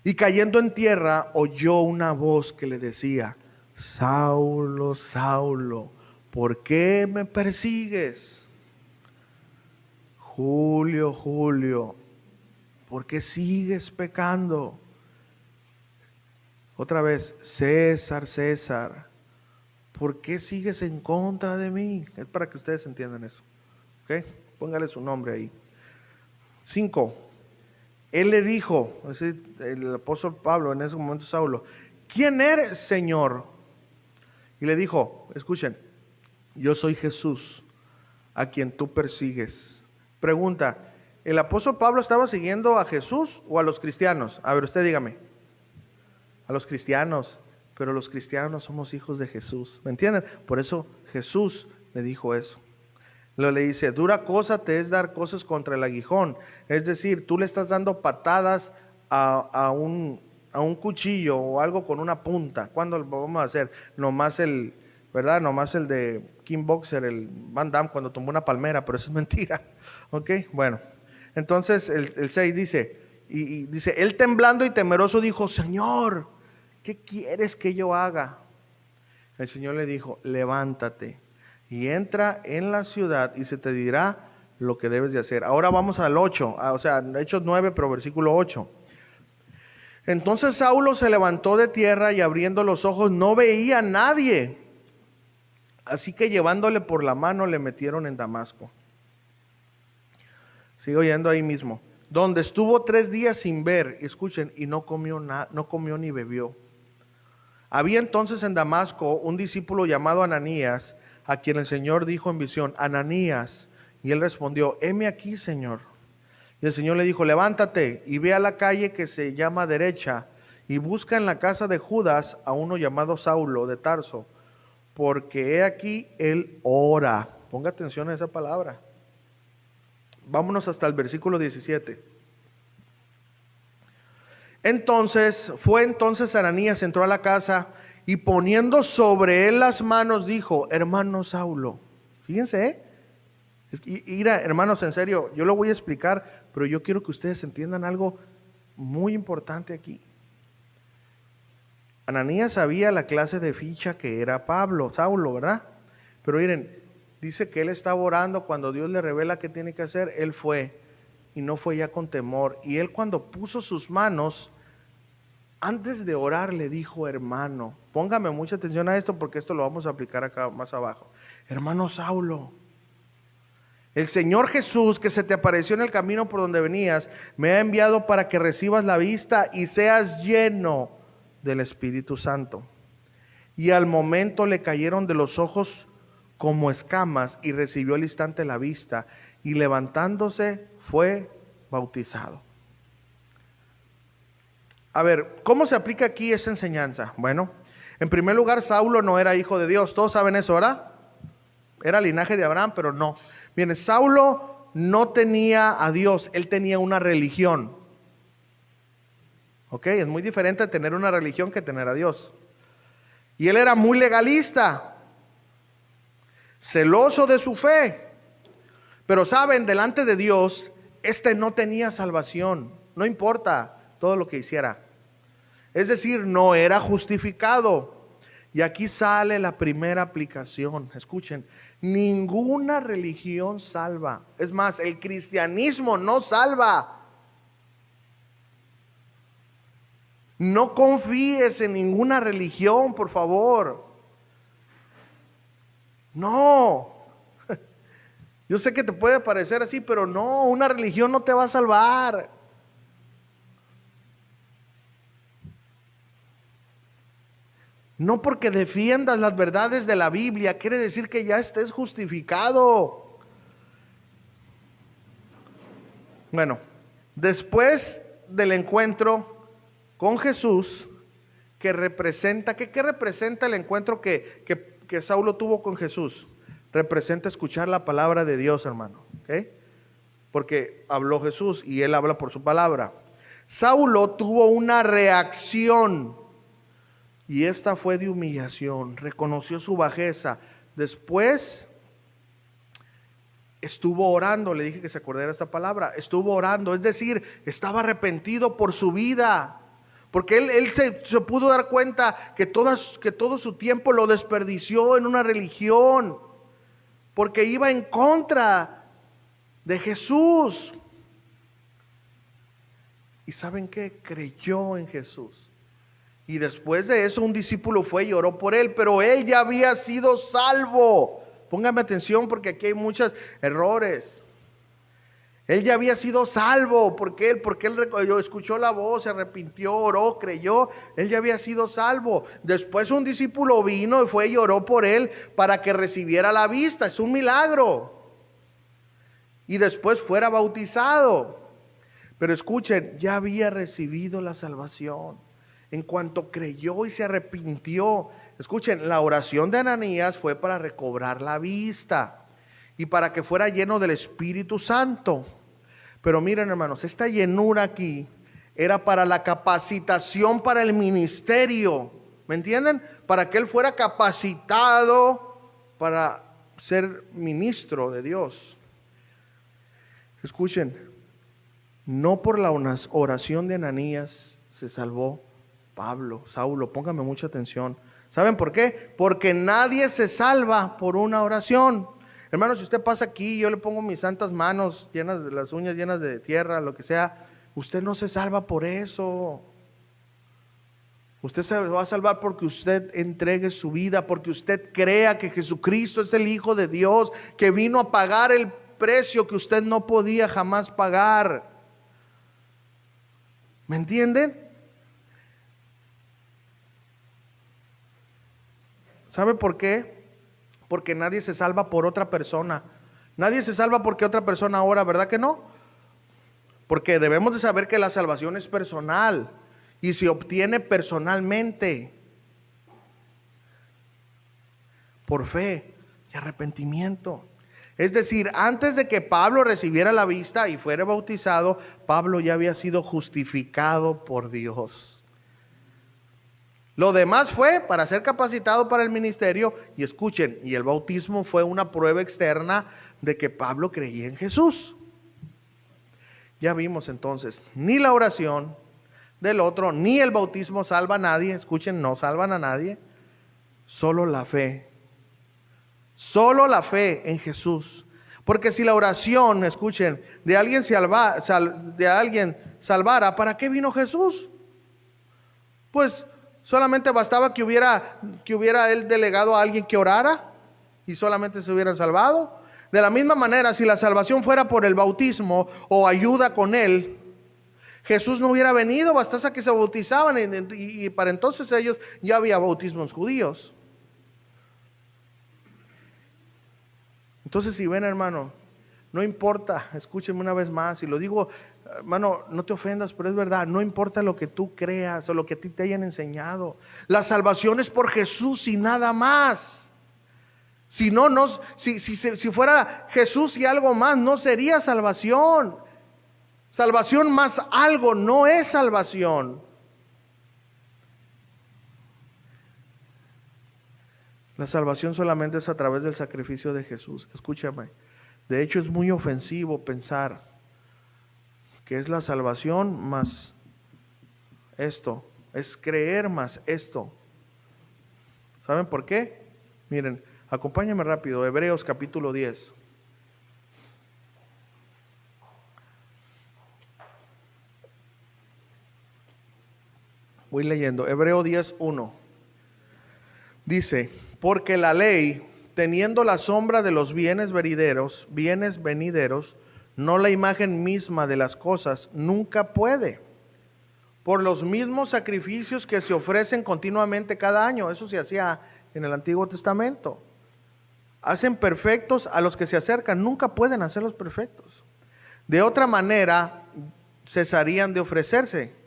Y cayendo en tierra, oyó una voz que le decía: Saulo, Saulo, ¿por qué me persigues? Julio, Julio, ¿por qué sigues pecando? Otra vez, César, César, ¿por qué sigues en contra de mí? Es para que ustedes entiendan eso. ¿Ok? Póngale su nombre ahí. 5. Él le dijo, es decir, el apóstol Pablo en ese momento, Saulo: ¿quién eres, Señor? Y le dijo, escuchen, yo soy Jesús, a quien tú persigues. Pregunta, ¿el apóstol Pablo estaba siguiendo a Jesús o a los cristianos? A ver, usted dígame. A los cristianos, pero los cristianos somos hijos de Jesús, ¿me entienden? Por eso Jesús le dijo eso. Luego le dice, dura cosa te es dar cosas contra el aguijón. Es decir, tú le estás dando patadas a un cuchillo o algo con una punta. ¿Cuándo lo vamos a hacer? Nomás el, ¿verdad? Nomás el de King Boxer, el Van Damme, cuando tumbó una palmera, pero eso es mentira. ¿Ok? Bueno, entonces el 6 dice, y dice, él temblando y temeroso dijo, Señor, ¿qué quieres que yo haga? El Señor le dijo, levántate y entra en la ciudad y se te dirá lo que debes de hacer. Ahora vamos al 8, o sea, Hechos 9, pero versículo 8. Entonces Saulo se levantó de tierra y abriendo los ojos no veía a nadie. Así que llevándole por la mano le metieron en Damasco. Sigue oyendo ahí mismo. Donde estuvo 3 días sin ver, escuchen, y no comió ni bebió. Había entonces en Damasco un discípulo llamado Ananías, a quien el Señor dijo en visión, Ananías, y él respondió, heme aquí, Señor. Y el Señor le dijo, levántate y ve a la calle que se llama Derecha, y busca en la casa de Judas a uno llamado Saulo de Tarso, porque he aquí él ora. Ponga atención a esa palabra. Vámonos hasta el versículo 17. Entonces Ananías entró a la casa y poniendo sobre él las manos dijo, hermano Saulo, fíjense, hermanos, en serio, yo lo voy a explicar, pero yo quiero que ustedes entiendan algo muy importante aquí. Ananías sabía la clase de ficha que era Saulo, ¿verdad? Pero miren, dice que él estaba orando cuando Dios le revela qué tiene que hacer, él fue, y no fue ya con temor, y él cuando puso sus manos, antes de orar le dijo, hermano, póngame mucha atención a esto porque esto lo vamos a aplicar acá más abajo. Hermano Saulo, el Señor Jesús que se te apareció en el camino por donde venías, me ha enviado para que recibas la vista y seas lleno del Espíritu Santo. Y al momento le cayeron de los ojos como escamas y recibió al instante la vista y levantándose fue bautizado. A ver, ¿cómo se aplica aquí esa enseñanza? Bueno, en primer lugar, Saulo no era hijo de Dios. Todos saben eso, ¿verdad? Era linaje de Abraham, pero no. Miren, Saulo no tenía a Dios, él tenía una religión. ¿Ok? Es muy diferente tener una religión que tener a Dios. Y él era muy legalista, celoso de su fe. Pero saben, delante de Dios, no tenía salvación. No importa todo lo que hiciera. Es decir, no era justificado. Y aquí sale la primera aplicación. Escuchen, ninguna religión salva. Es más, el cristianismo no salva. No confíes en ninguna religión, por favor. No. Yo sé que te puede parecer así, pero no, una religión no te va a salvar. No porque defiendas las verdades de la Biblia quiere decir que ya estés justificado. Bueno, después del encuentro con Jesús, que representa, ¿qué representa el encuentro que que Saulo tuvo con Jesús representa escuchar la palabra de Dios, hermano. ¿Okay? Porque habló Jesús y él habla por su palabra. Saulo tuvo una reacción y esta fue de humillación. Reconoció su bajeza. Después estuvo orando. Le dije que se acordara esta palabra. Estuvo orando, es decir, estaba arrepentido por su vida. Porque él se pudo dar cuenta que todo su tiempo lo desperdició en una religión. Porque iba en contra de Jesús. ¿Y saben qué? Creyó en Jesús. Y después de eso un discípulo fue y oró por él, pero él ya había sido salvo. Póngame atención porque aquí hay muchos errores. Él ya había sido salvo. ¿Por qué? Porque él escuchó la voz, se arrepintió, oró, creyó. Él ya había sido salvo. Después un discípulo vino y fue y oró por él para que recibiera la vista. Es un milagro. Y después fuera bautizado. Pero escuchen, ya había recibido la salvación. En cuanto creyó y se arrepintió. Escuchen, la oración de Ananías fue para recobrar la vista y para que fuera lleno del Espíritu Santo. Pero miren, hermanos, esta llenura aquí era para la capacitación para el ministerio. ¿Me entienden? Para que él fuera capacitado para ser ministro de Dios. Escuchen, no por la oración de Ananías se salvó Saulo, póngame mucha atención. ¿Saben por qué? Porque nadie se salva por una oración. Hermano, si usted pasa aquí, yo le pongo mis santas manos llenas de las uñas llenas de tierra, lo que sea, usted no se salva por eso. Usted se va a salvar porque usted entregue su vida, porque usted crea que Jesucristo es el Hijo de Dios, que vino a pagar el precio que usted no podía jamás pagar. ¿Me entienden? ¿Sabe por qué? Porque nadie se salva por otra persona. Nadie se salva porque otra persona ora, ¿verdad que no? Porque debemos de saber que la salvación es personal y se obtiene personalmente por fe y arrepentimiento. Es decir, antes de que Pablo recibiera la vista y fuera bautizado, Pablo ya había sido justificado por Dios. Lo demás fue para ser capacitado para el ministerio. Y escuchen, y el bautismo fue una prueba externa de que Pablo creía en Jesús. Ya vimos entonces, ni la oración del otro, ni el bautismo salva a nadie. Escuchen, no salvan a nadie. Solo la fe. Solo la fe en Jesús. Porque si la oración, escuchen, de alguien salvara, ¿para qué vino Jesús? Pues solamente bastaba que hubiera él delegado a alguien que orara y solamente se hubieran salvado. De la misma manera, si la salvación fuera por el bautismo o ayuda con él, Jesús no hubiera venido, bastase que se bautizaban y para entonces ellos ya había bautismos judíos. Entonces, si ven, hermano, no importa, escúchenme una vez más, y lo digo, hermano, no te ofendas, pero es verdad, no importa lo que tú creas o lo que a ti te hayan enseñado. La salvación es por Jesús y nada más. Si fuera Jesús y algo más, no sería salvación. Salvación más algo no es salvación. La salvación solamente es a través del sacrificio de Jesús. Escúchame. De hecho, es muy ofensivo pensar que es la salvación más esto. Es creer más esto. ¿Saben por qué? Miren, acompáñenme rápido. Hebreos capítulo 10. Voy leyendo. Hebreo 10:1. Dice: porque la ley, teniendo la sombra de los bienes venideros, no la imagen misma de las cosas, nunca puede, por los mismos sacrificios que se ofrecen continuamente cada año. Eso se hacía en el Antiguo Testamento. Hacen perfectos a los que se acercan, nunca pueden hacerlos perfectos. De otra manera, cesarían de ofrecerse.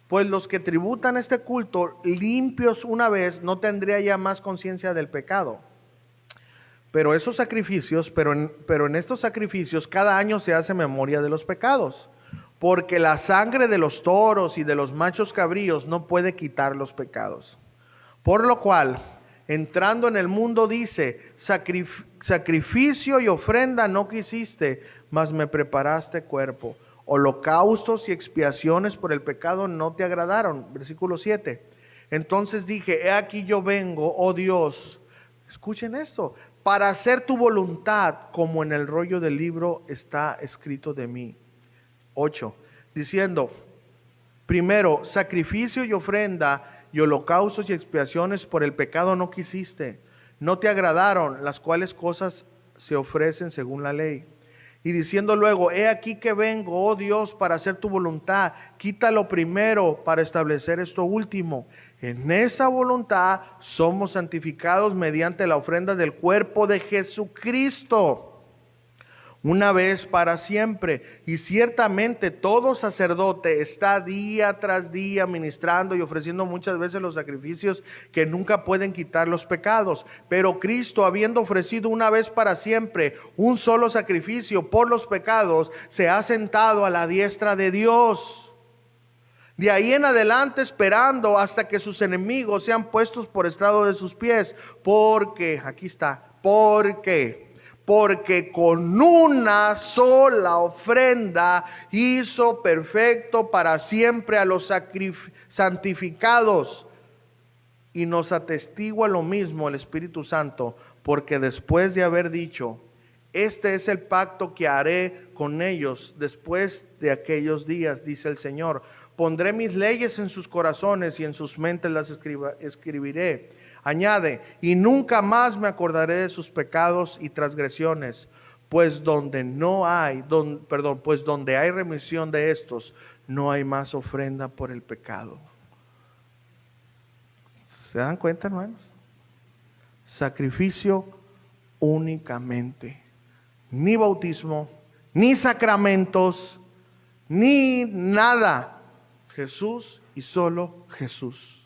Pues los que tributan este culto limpios una vez no tendría ya más conciencia del pecado. Pero esos sacrificios, pero en estos sacrificios cada año se hace memoria de los pecados. Porque la sangre de los toros y de los machos cabríos no puede quitar los pecados. Por lo cual, entrando en el mundo dice, sacrificio y ofrenda no quisiste, mas me preparaste cuerpo. Holocaustos y expiaciones por el pecado no te agradaron. Versículo 7. Entonces dije, he aquí yo vengo, oh Dios. Escuchen esto. Para hacer tu voluntad, como en el rollo del libro está escrito de mí. 8. Diciendo, primero, sacrificio y ofrenda y holocaustos y expiaciones por el pecado no quisiste. No te agradaron, las cuales cosas se ofrecen según la ley. Y diciendo luego, he aquí que vengo, oh Dios, para hacer tu voluntad. Quítalo primero para establecer esto último. En esa voluntad somos santificados mediante la ofrenda del cuerpo de Jesucristo, una vez para siempre. Y ciertamente todo sacerdote está día tras día ministrando y ofreciendo muchas veces los sacrificios que nunca pueden quitar los pecados. Pero Cristo, habiendo ofrecido una vez para siempre un solo sacrificio por los pecados, se ha sentado a la diestra de Dios. De ahí en adelante esperando hasta que sus enemigos sean puestos por estrado de sus pies. Porque, aquí está, porque con una sola ofrenda hizo perfecto para siempre a los santificados. Y nos atestigua lo mismo el Espíritu Santo, porque después de haber dicho, este es el pacto que haré con ellos después de aquellos días, dice el Señor. Pondré mis leyes en sus corazones y en sus mentes las escribiré. Añade, y nunca más me acordaré de sus pecados y transgresiones, pues donde hay remisión de estos, no hay más ofrenda por el pecado. ¿Se dan cuenta, hermanos? Sacrificio únicamente. Ni bautismo, ni sacramentos, ni nada. Jesús y solo Jesús.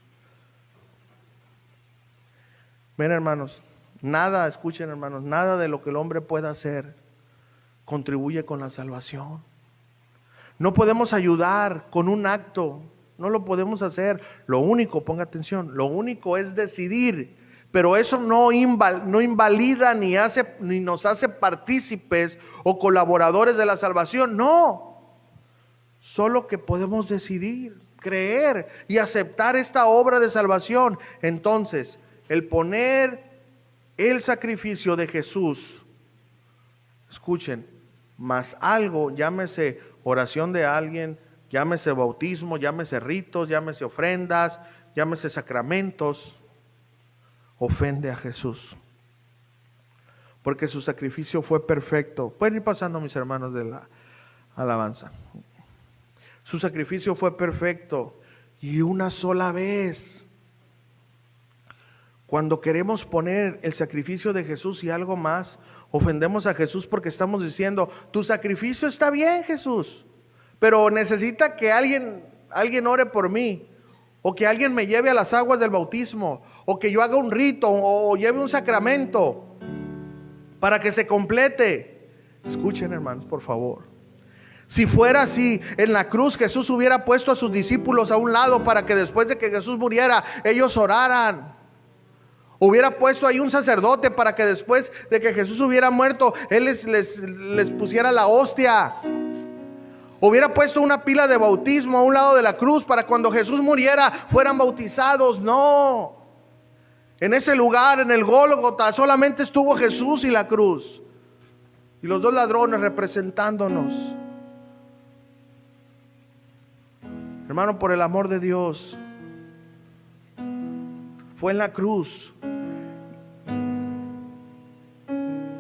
Miren, hermanos, nada, escuchen, hermanos, nada de lo que el hombre pueda hacer contribuye con la salvación. No podemos ayudar con un acto, no lo podemos hacer. Lo único, ponga atención, lo único es decidir. Pero eso no invalida ni nos hace partícipes o colaboradores de la salvación. No. Solo que podemos decidir, creer y aceptar esta obra de salvación. Entonces, el poner el sacrificio de Jesús, escuchen, más algo, llámese oración de alguien, llámese bautismo, llámese ritos, llámese ofrendas, llámese sacramentos, ofende a Jesús. Porque su sacrificio fue perfecto. Pueden ir pasando, mis hermanos, de la alabanza. Su sacrificio fue perfecto y una sola vez. Cuando queremos poner el sacrificio de Jesús y algo más, ofendemos a Jesús porque estamos diciendo, tu sacrificio está bien, Jesús, pero necesita que alguien ore por mí, o que alguien me lleve a las aguas del bautismo, o que yo haga un rito, o lleve un sacramento para que se complete. Escuchen, hermanos, por favor. Si fuera así, en la cruz Jesús hubiera puesto a sus discípulos a un lado para que después de que Jesús muriera, ellos oraran. Hubiera puesto ahí un sacerdote para que después de que Jesús hubiera muerto, Él les pusiera la hostia. Hubiera puesto una pila de bautismo a un lado de la cruz para cuando Jesús muriera fueran bautizados. No. En ese lugar, en el Gólgota, solamente estuvo Jesús y la cruz. Y los dos ladrones representándonos. Hermano, por el amor de Dios, fue en la cruz.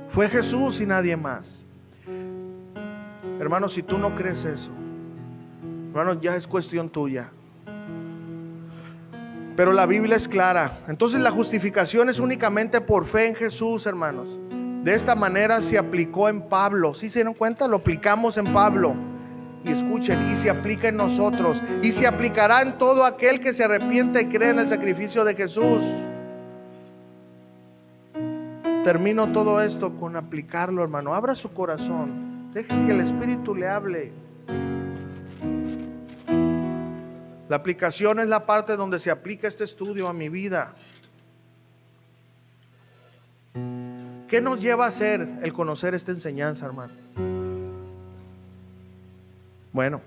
Fue Jesús y nadie más. Hermano, si tú no crees eso, hermano, ya es cuestión tuya. Pero la Biblia es clara. Entonces la justificación es únicamente por fe en Jesús, hermanos. De esta manera se aplicó en Pablo. ¿Sí se dieron cuenta? Lo aplicamos en Pablo. Y escuchen, y se aplica en nosotros. Y se aplicará en todo aquel que se arrepiente y cree en el sacrificio de Jesús. termino todo esto con aplicarlo, hermano. Abra su corazón. Deje que el Espíritu le hable. La aplicación es la parte donde se aplica este estudio a mi vida. ¿Qué nos lleva a hacer el conocer esta enseñanza, hermano? Bueno,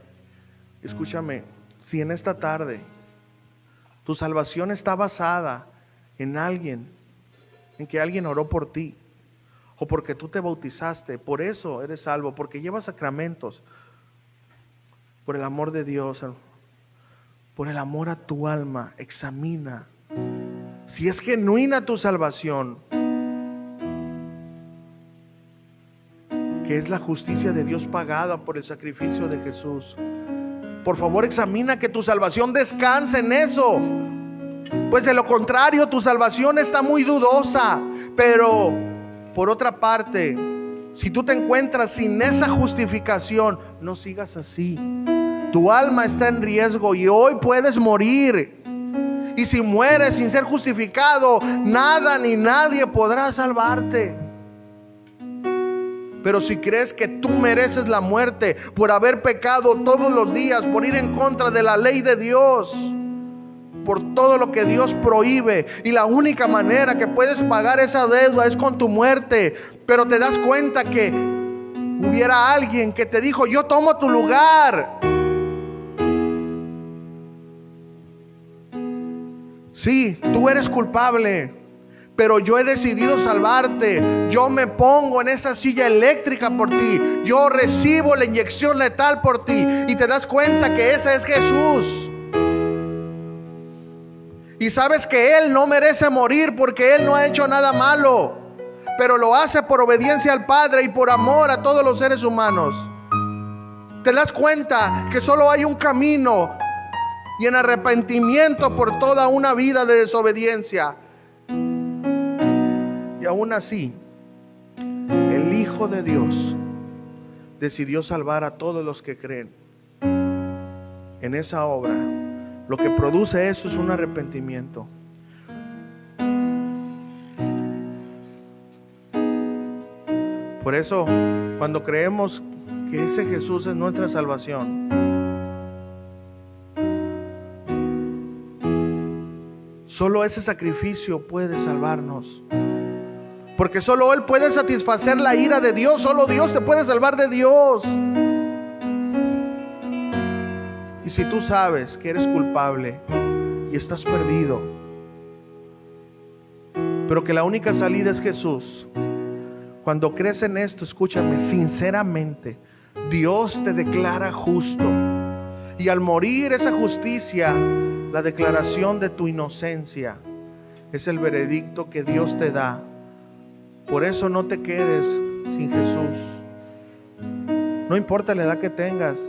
escúchame. Si en esta tarde tu salvación está basada en alguien, en que alguien oró por ti, o porque tú te bautizaste, por eso eres salvo, porque llevas sacramentos, por el amor de Dios, por el amor a tu alma, examina si es genuina tu salvación, que es la justicia de Dios pagada por el sacrificio de Jesús. Por favor, examina que tu salvación descanse en eso, pues de lo contrario tu salvación está muy dudosa. Pero por otra parte, si tú te encuentras sin esa justificación, no sigas así. Tu alma está en riesgo y hoy puedes morir. Y si mueres sin ser justificado, nada ni nadie podrá salvarte. Pero si crees que tú mereces la muerte por haber pecado todos los días, por ir en contra de la ley de Dios, por todo lo que Dios prohíbe, y la única manera que puedes pagar esa deuda es con tu muerte, pero te das cuenta que hubiera alguien que te dijo: yo tomo tu lugar. Sí, tú eres culpable, pero yo he decidido salvarte. Yo me pongo en esa silla eléctrica por ti. Yo recibo la inyección letal por ti. Y te das cuenta que ese es Jesús. Y sabes que Él no merece morir porque Él no ha hecho nada malo, pero lo hace por obediencia al Padre y por amor a todos los seres humanos. Te das cuenta que solo hay un camino, y en arrepentimiento por toda una vida de desobediencia. Y aún así, el Hijo de Dios decidió salvar a todos los que creen en esa obra. Lo que produce eso es un arrepentimiento. Por eso, cuando creemos que ese Jesús es nuestra salvación, solo ese sacrificio puede salvarnos. Porque solo Él puede satisfacer la ira de Dios. Solo Dios te puede salvar de Dios. Y si tú sabes que eres culpable y estás perdido, pero que la única salida es Jesús, cuando crees en esto, escúchame, sinceramente, Dios te declara justo. Y al morir esa justicia, la declaración de tu inocencia, es el veredicto que Dios te da. Por eso no te quedes sin Jesús. No importa la edad que tengas.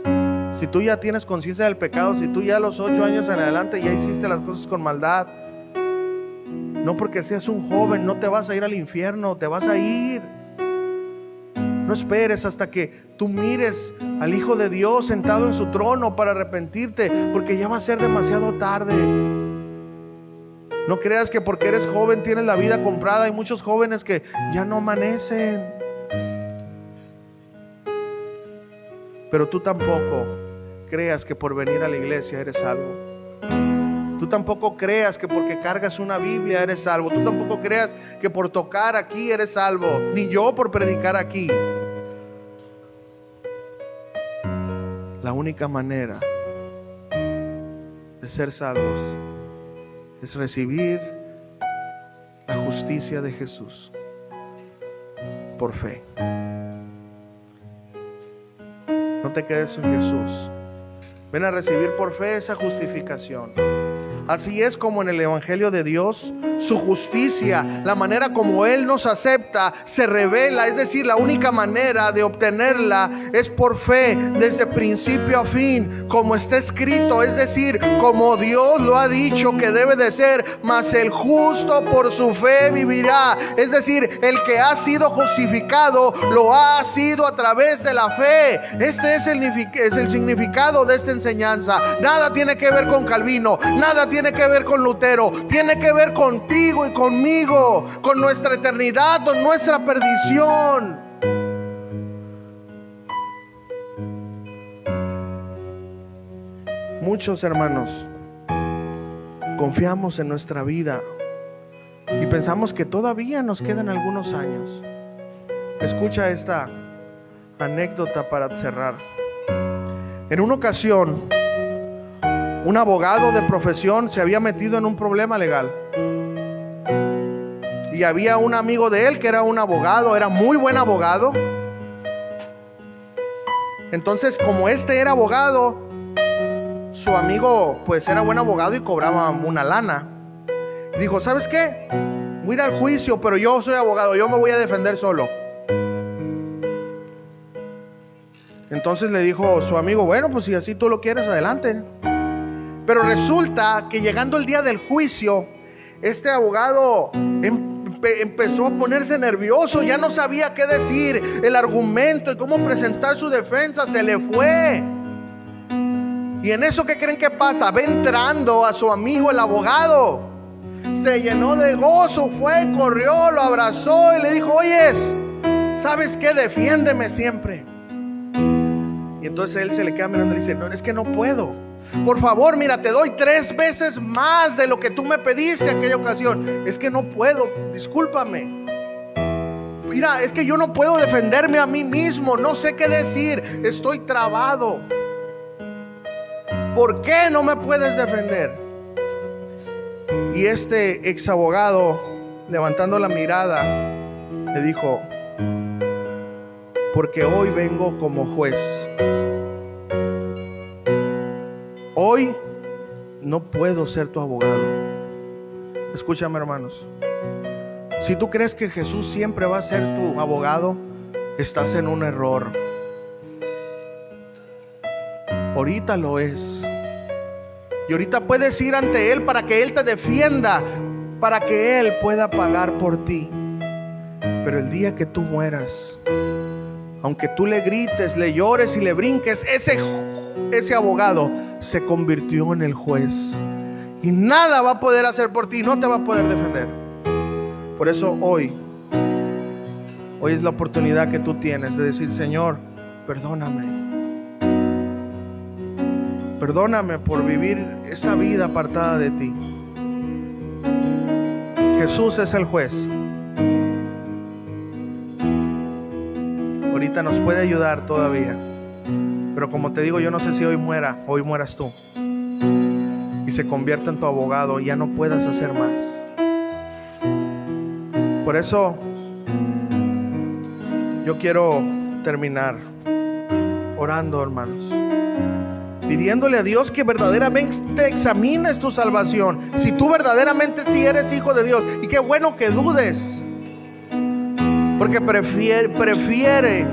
Si tú ya tienes conciencia del pecado, si tú ya a los 8 años en adelante ya hiciste las cosas con maldad, no porque seas un joven no te vas a ir al infierno, te vas a ir. No esperes hasta que tú mires al Hijo de Dios sentado en su trono para arrepentirte, porque ya va a ser demasiado tarde. No creas que porque eres joven tienes la vida comprada. Hay muchos jóvenes que ya no amanecen. Pero tú tampoco creas que por venir a la iglesia eres salvo. Tú tampoco creas que porque cargas una Biblia eres salvo. Tú tampoco creas que por tocar aquí eres salvo. Ni yo por predicar aquí. La única manera de ser salvos es recibir la justicia de Jesús por fe. No te quedes sin Jesús. Ven a recibir por fe esa justificación. Así es como en el Evangelio de Dios, su justicia, la manera como Él nos acepta, se revela. Es decir, la única manera de obtenerla es por fe, desde principio a fin, como está escrito. Es decir, como Dios lo ha dicho que debe de ser. Mas el justo por su fe vivirá. Es decir, el que ha sido justificado, lo ha sido a través de la fe. Este es el significado de esta enseñanza. Nada tiene que ver con Calvino. Nada tiene tiene que ver con Lutero, tiene que ver contigo y conmigo, con nuestra eternidad, con nuestra perdición. Muchos hermanos confiamos en nuestra vida y pensamos que todavía nos quedan algunos años. Escucha esta anécdota para cerrar. En una ocasión, un abogado de profesión se había metido en un problema legal. Y había un amigo de él que era un abogado, era muy buen abogado. Entonces, como este era abogado, su amigo pues era buen abogado y cobraba una lana. Dijo, ¿sabes qué? Voy a ir al juicio, pero yo soy abogado, yo me voy a defender solo. Entonces le dijo su amigo, bueno, pues si así tú lo quieres, adelante. Pero resulta que llegando el día del juicio, este abogado empezó a ponerse nervioso, ya no sabía qué decir, el argumento y cómo presentar su defensa se le fue. Y en eso, ¿qué creen que pasa? Ve entrando a su amigo el abogado, se llenó de gozo, fue, corrió, lo abrazó y le dijo, oyes, ¿sabes qué? Defiéndeme siempre. Y entonces él se le queda mirando y dice, no, es que no puedo. Por favor, mira, te doy 3 veces más de lo que tú me pediste en aquella ocasión. Es que no puedo, discúlpame. Mira, es que yo no puedo defenderme a mí mismo, no sé qué decir, estoy trabado. ¿Por qué no me puedes defender? Y este ex abogado, levantando la mirada, le dijo, porque hoy vengo como juez. Hoy no puedo ser tu abogado. Escúchame, hermanos. Si tú crees que Jesús siempre va a ser tu abogado, estás en un error. Ahorita lo es. Y ahorita puedes ir ante Él para que Él te defienda, para que Él pueda pagar por ti. Pero el día que tú mueras, aunque tú le grites, le llores y le brinques, ese abogado se convirtió en el juez. Y nada va a poder hacer por ti, no te va a poder defender. Por eso hoy es la oportunidad que tú tienes de decir, Señor, perdóname. Perdóname por vivir esta vida apartada de ti. Jesús es el juez. Ahorita nos puede ayudar todavía. Pero como te digo, yo no sé si hoy mueras tú. Y se convierta en tu abogado y ya no puedas hacer más. Por eso yo quiero terminar orando, hermanos, pidiéndole a Dios que verdaderamente examines tu salvación. Si tú verdaderamente sí eres hijo de Dios, y qué bueno que dudes, porque prefiere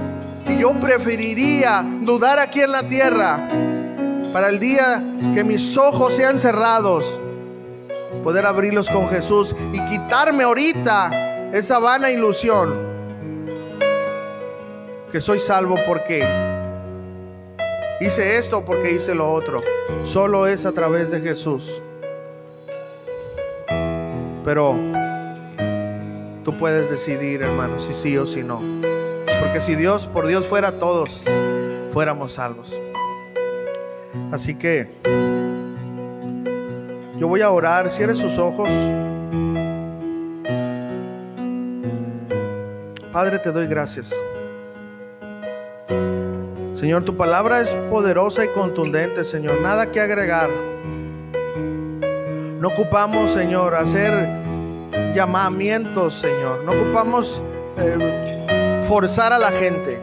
y yo preferiría dudar aquí en la tierra para el día que mis ojos sean cerrados, poder abrirlos con Jesús y quitarme ahorita esa vana ilusión que soy salvo porque hice esto, porque hice lo otro. Solo es a través de Jesús. Pero tú puedes decidir, hermano, si sí o si no. Porque si por Dios fuera, todos fuéramos salvos. Así que yo voy a orar. Cierre sus ojos. Padre, te doy gracias. Señor, tu palabra es poderosa y contundente, Señor. Nada que agregar. No ocupamos, Señor, hacer llamamientos, Señor. No ocupamos forzar a la gente.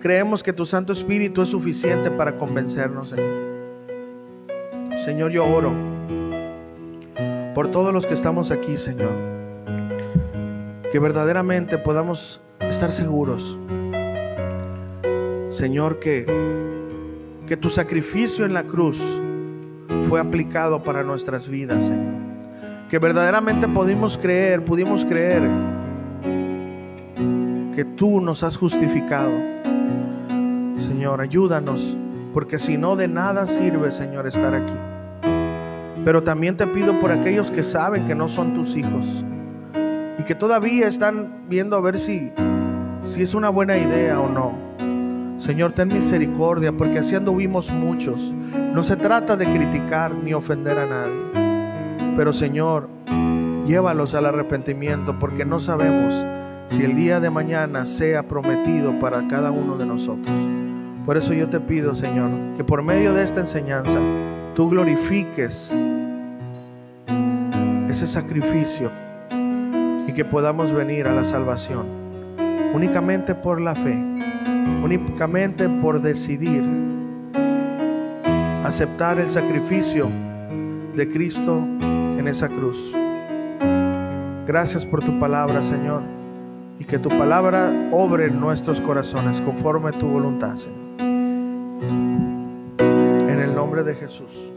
Creemos que tu Santo Espíritu es suficiente para convencernos, Señor. Señor, yo oro por todos los que estamos aquí, Señor, que verdaderamente podamos estar seguros, Señor, que tu sacrificio en la cruz fue aplicado para nuestras vidas, Señor. Que verdaderamente pudimos creer que tú nos has justificado. Señor, ayúdanos, porque si no, de nada sirve, Señor, estar aquí. Pero también te pido por aquellos que saben que no son tus hijos y que todavía están viendo a ver si es una buena idea o no. Señor, ten misericordia, porque así anduvimos muchos. No se trata de criticar ni ofender a nadie, pero Señor, llévalos al arrepentimiento, porque no sabemos si el día de mañana sea prometido para cada uno de nosotros. Por eso yo te pido, Señor, que por medio de esta enseñanza tú glorifiques ese sacrificio y que podamos venir a la salvación únicamente por la fe, únicamente por decidir aceptar el sacrificio de Cristo en esa cruz. Gracias por tu palabra, Señor, y que tu palabra obre en nuestros corazones conforme a tu voluntad, Señor. En el nombre de Jesús.